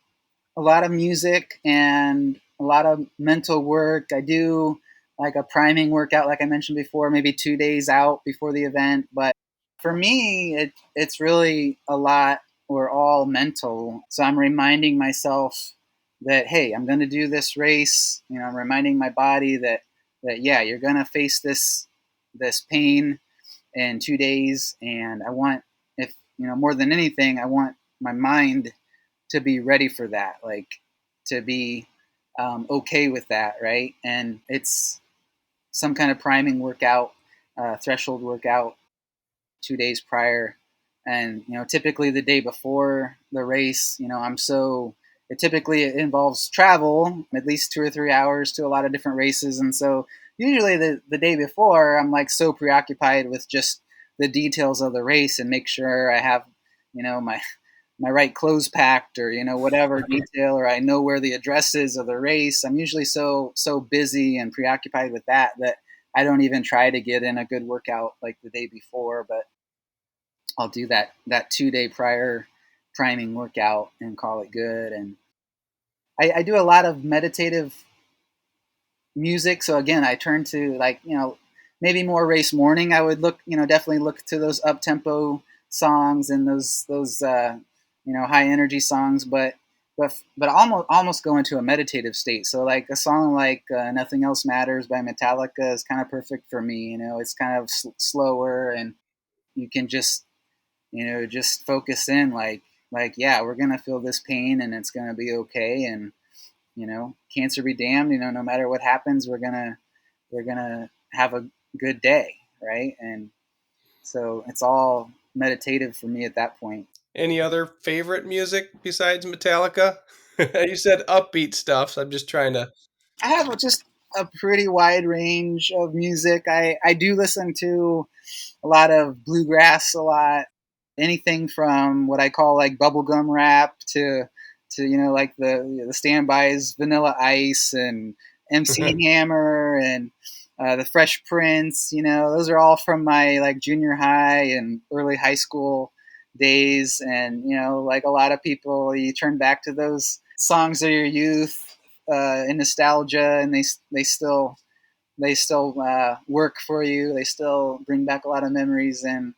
a lot of music and a lot of mental work. I do like a priming workout, like I mentioned before, maybe 2 days out before the event. But for me, it's really a lot or all mental. So I'm reminding myself that, hey, I'm going to do this race. I'm reminding my body that yeah, you're going to face this pain in 2 days, and I want, if more than anything, I want my mind to be ready for that, like to be okay with that, right? And it's some kind of priming workout, threshold workout 2 days prior. And typically the day before the race, it involves travel, at least 2 or 3 hours to a lot of different races. And so usually the day before, I'm like so preoccupied with just the details of the race and make sure I have my right clothes packed, or whatever detail, or I know where the address is of the race. I'm usually so busy and preoccupied with that I don't even try to get in a good workout like the day before. But I'll do that 2 day prior priming workout and call it good. And I do a lot of meditative music. So again, I turn to, like, maybe more race morning. I would definitely look to those up tempo songs and those high energy songs, but almost go into a meditative state. So like a song like "Nothing Else Matters" by Metallica is kind of perfect for me. It's kind of slower, and you can just focus in, like yeah, we're gonna feel this pain, and it's gonna be okay. And cancer be damned. No matter what happens, we're gonna have a good day, right? And so it's all meditative for me at that point. Any other favorite music besides Metallica? You said upbeat stuff, so I'm just trying to. I have just a pretty wide range of music. I do listen to a lot of bluegrass, a lot, anything from what I call like bubblegum rap to like the standbys, Vanilla Ice and MC Hammer and the Fresh Prince. Those are all from my like junior high and early high school days. And, like a lot of people, you turn back to those songs of your youth in nostalgia, and they still work for you. They still bring back a lot of memories and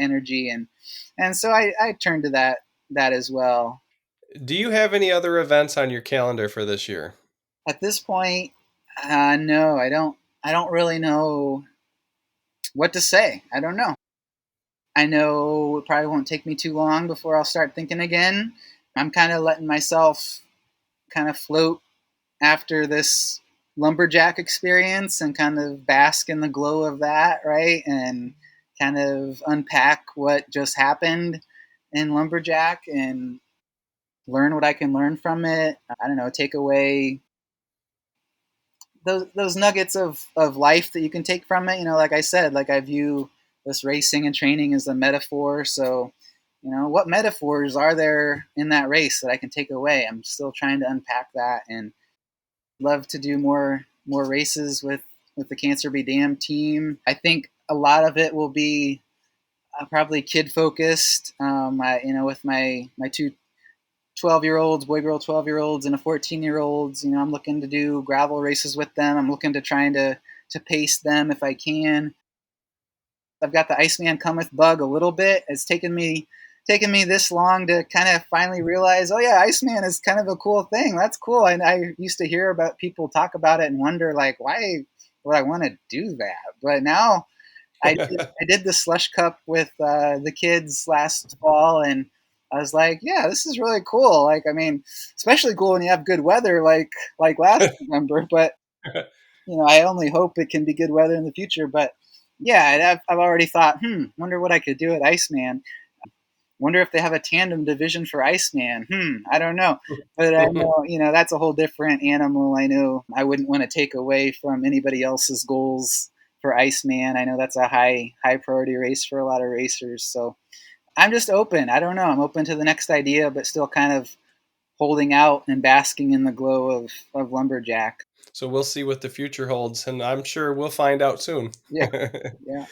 energy, and so I turn to that as well. Do you have any other events on your calendar for this year? At this point, no, I don't. I don't really know what to say. I don't know. I know it probably won't take me too long before I'll start thinking again. I'm kind of letting myself kind of float after this lumberjack experience and kind of bask in the glow of that, right? And kind of unpack what just happened in lumberjack and learn what I can learn from it. I don't know, take away those nuggets of life that you can take from it. Like I said, like I view this racing and training as a metaphor. So, what metaphors are there in that race that I can take away? I'm still trying to unpack that, and love to do more races with the Cancer Be Damned team. I think a lot of it will be probably kid focused. With my two 12-year-olds, boy girl 12-year-olds, and a 14-year-olds. I'm looking to do gravel races with them. I'm looking to trying to pace them if I can. I've got the Iceman Cometh bug a little bit. It's taken me this long to kind of finally realize, oh yeah, Iceman is kind of a cool thing. That's cool. And I used to hear about people talk about it and wonder like, why would I want to do that? But now I did the slush cup with the kids last fall, and I was like, yeah, this is really cool. Like, I mean, especially cool when you have good weather, like last November. But I only hope it can be good weather in the future. But yeah, I've already thought, wonder what I could do at Iceman. Wonder if they have a tandem division for Iceman. I don't know. But I know, that's a whole different animal. I know I wouldn't want to take away from anybody else's goals for Iceman. I know that's a high priority race for a lot of racers. So I'm just open. I don't know. I'm open to the next idea, but still kind of holding out and basking in the glow of Lumberjack. So we'll see what the future holds, and I'm sure we'll find out soon. Yeah. Yeah.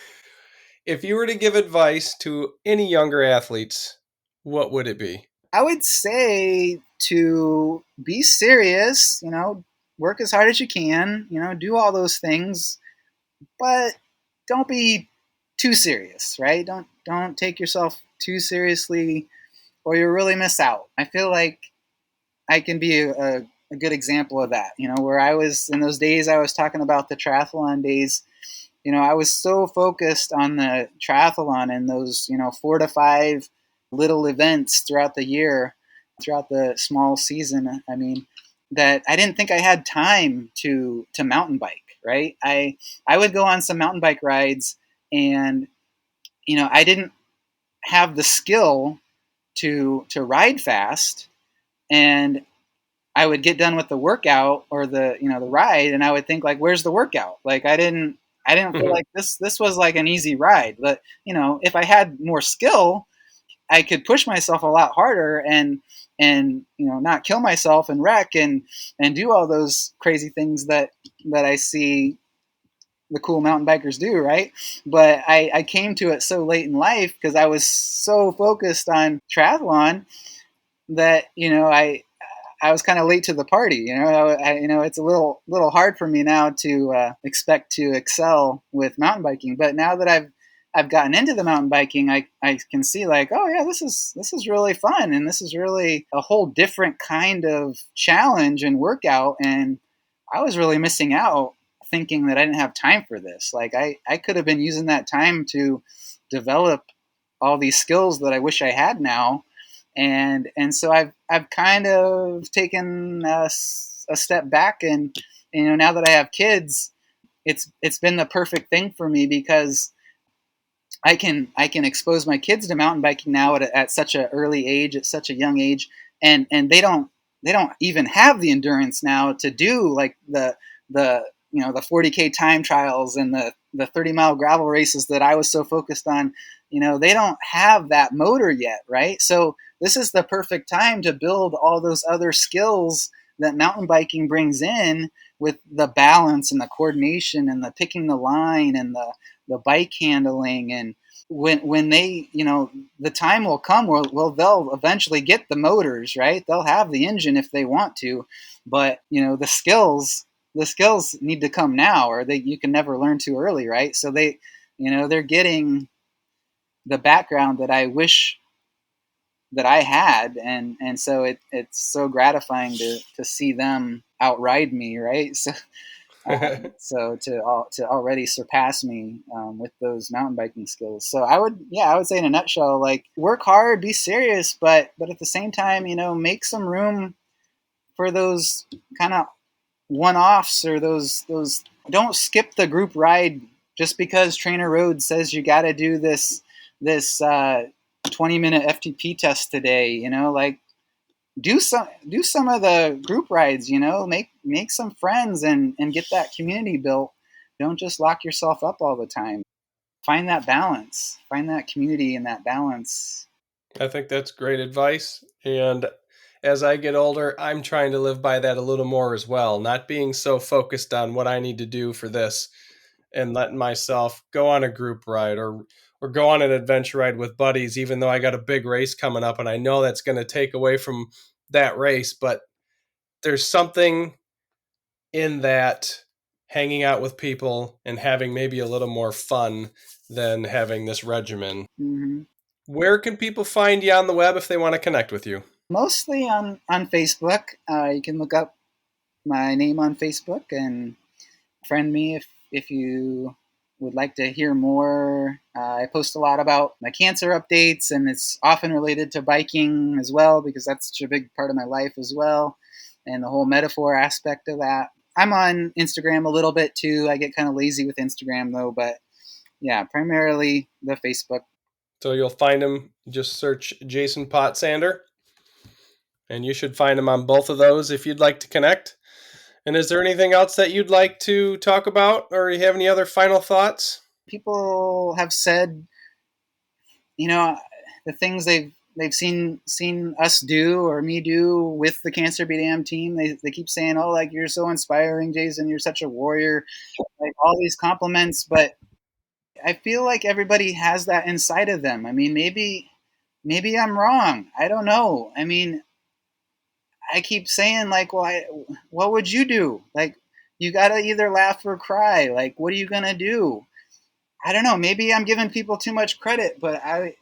If you were to give advice to any younger athletes, what would it be? I would say to be serious, work as hard as you can, do all those things, but don't be too serious, right? Don't take yourself too seriously or you'll really miss out. I feel like I can be a good example of that, where I was in those days I was talking about the triathlon days. I was so focused on the triathlon and those, 4 to 5 little events throughout the year, throughout the small season. I mean, that I didn't think I had time to mountain bike. Right? I would go on some mountain bike rides, and I didn't have the skill to ride fast, and I would get done with the workout or the ride, and I would think like, where's the workout? Like I didn't feel like this was like an easy ride. But if I had more skill, I could push myself a lot harder and not kill myself and wreck and do all those crazy things that I see the cool mountain bikers do, right? But I came to it so late in life because I was so focused on triathlon that I was kind of late to the party. It's a little hard for me now to expect to excel with mountain biking. But now that I've gotten into the mountain biking, I can see like, oh yeah, this is really fun, and this is really a whole different kind of challenge and workout. And I was really missing out thinking that I didn't have time for this. Like I could have been using that time to develop all these skills that I wish I had now. And so I've kind of taken a step back, and now that I have kids, it's been the perfect thing for me because I can expose my kids to mountain biking now at such an early age, at such a young age, and they don't even have the endurance now to do like the 40K time trials and the 30-mile gravel races that I was so focused on. They don't have that motor yet, right? So this is the perfect time to build all those other skills that mountain biking brings in, with the balance and the coordination and the picking the line and the bike handling when they, the time will come where they'll eventually get the motors, right? They'll have the engine if they want to, but the skills need to come now, or you can never learn too early, right? So they're getting the background that I wish that I had, and so it's so gratifying to see them outride me, right? So to already surpass me with those mountain biking skills. So I would say in a nutshell, like, work hard, be serious, but at the same time, make some room for those kind of one-offs, or those don't skip the group ride just because Trainer Road says you got to do this 20-minute FTP test today. Like, do some of the group rides. Make some friends and get that community built. Don't just lock yourself up all the time. Find that balance. Find that community and that balance. I think that's great advice. And as I get older, I'm trying to live by that a little more as well, not being so focused on what I need to do for this, and letting myself go on a group ride or go on an adventure ride with buddies, even though I got a big race coming up and I know that's going to take away from that race. But there's something in that, hanging out with people and having maybe a little more fun than having this regimen. Mm-hmm. Where can people find you on the web if they want to connect with you? Mostly on Facebook. You can look up my name on Facebook and friend me if you would like to hear more. I post a lot about my cancer updates, and it's often related to biking as well, because that's such a big part of my life as well, and the whole metaphor aspect of that. I'm on Instagram a little bit too. I get kind of lazy with Instagram though, but yeah, primarily the Facebook. So you'll find him, just search Jason Potsander, and you should find him on both of those if you'd like to connect. And is there anything else that you'd like to talk about, or you have any other final thoughts? People have said, the things they've seen us do or me do with the Cancer Be Damned team. They keep saying, "Oh, like, you're so inspiring, Jason. You're such a warrior." Like, all these compliments, but I feel like everybody has that inside of them. I mean, maybe I'm wrong. I don't know. I mean, I keep saying, like, well, what would you do? Like, you got to either laugh or cry. Like, what are you going to do? I don't know. Maybe I'm giving people too much credit, but I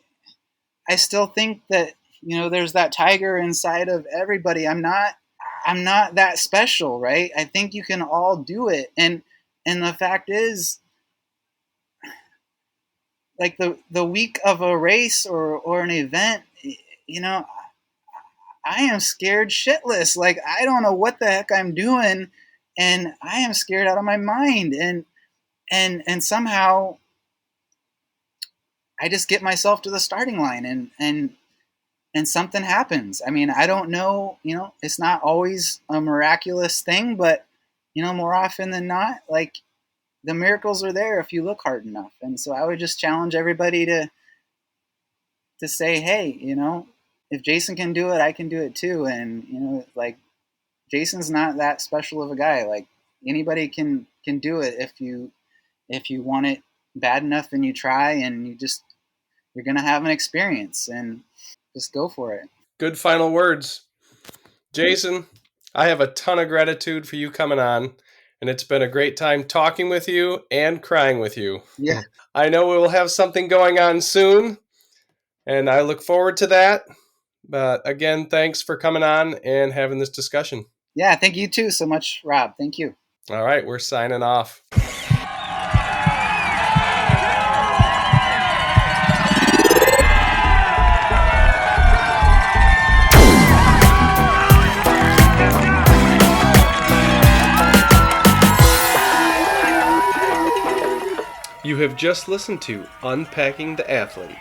still think that, there's that tiger inside of everybody. I'm not that special, right? I think you can all do it. And the fact is, like, the week of a race or an event, I am scared shitless. Like, I don't know what the heck I'm doing, and I am scared out of my mind. And somehow I just get myself to the starting line, and something happens. I mean, I don't know, it's not always a miraculous thing, but more often than not, like, the miracles are there if you look hard enough. And so I would just challenge everybody to say, hey, if Jason can do it, I can do it too. And like, Jason's not that special of a guy. Like, anybody can do it if you want it bad enough and you try, and you're gonna have an experience, and just go for it. Good final words. Jason, I have a ton of gratitude for you coming on, and it's been a great time talking with you and crying with you. Yeah. I know we will have something going on soon, and I look forward to that. But again, thanks for coming on and having this discussion. Yeah, thank you too so much, Rob. Thank you. All right, we're signing off. You have just listened to Unpacking the Athlete.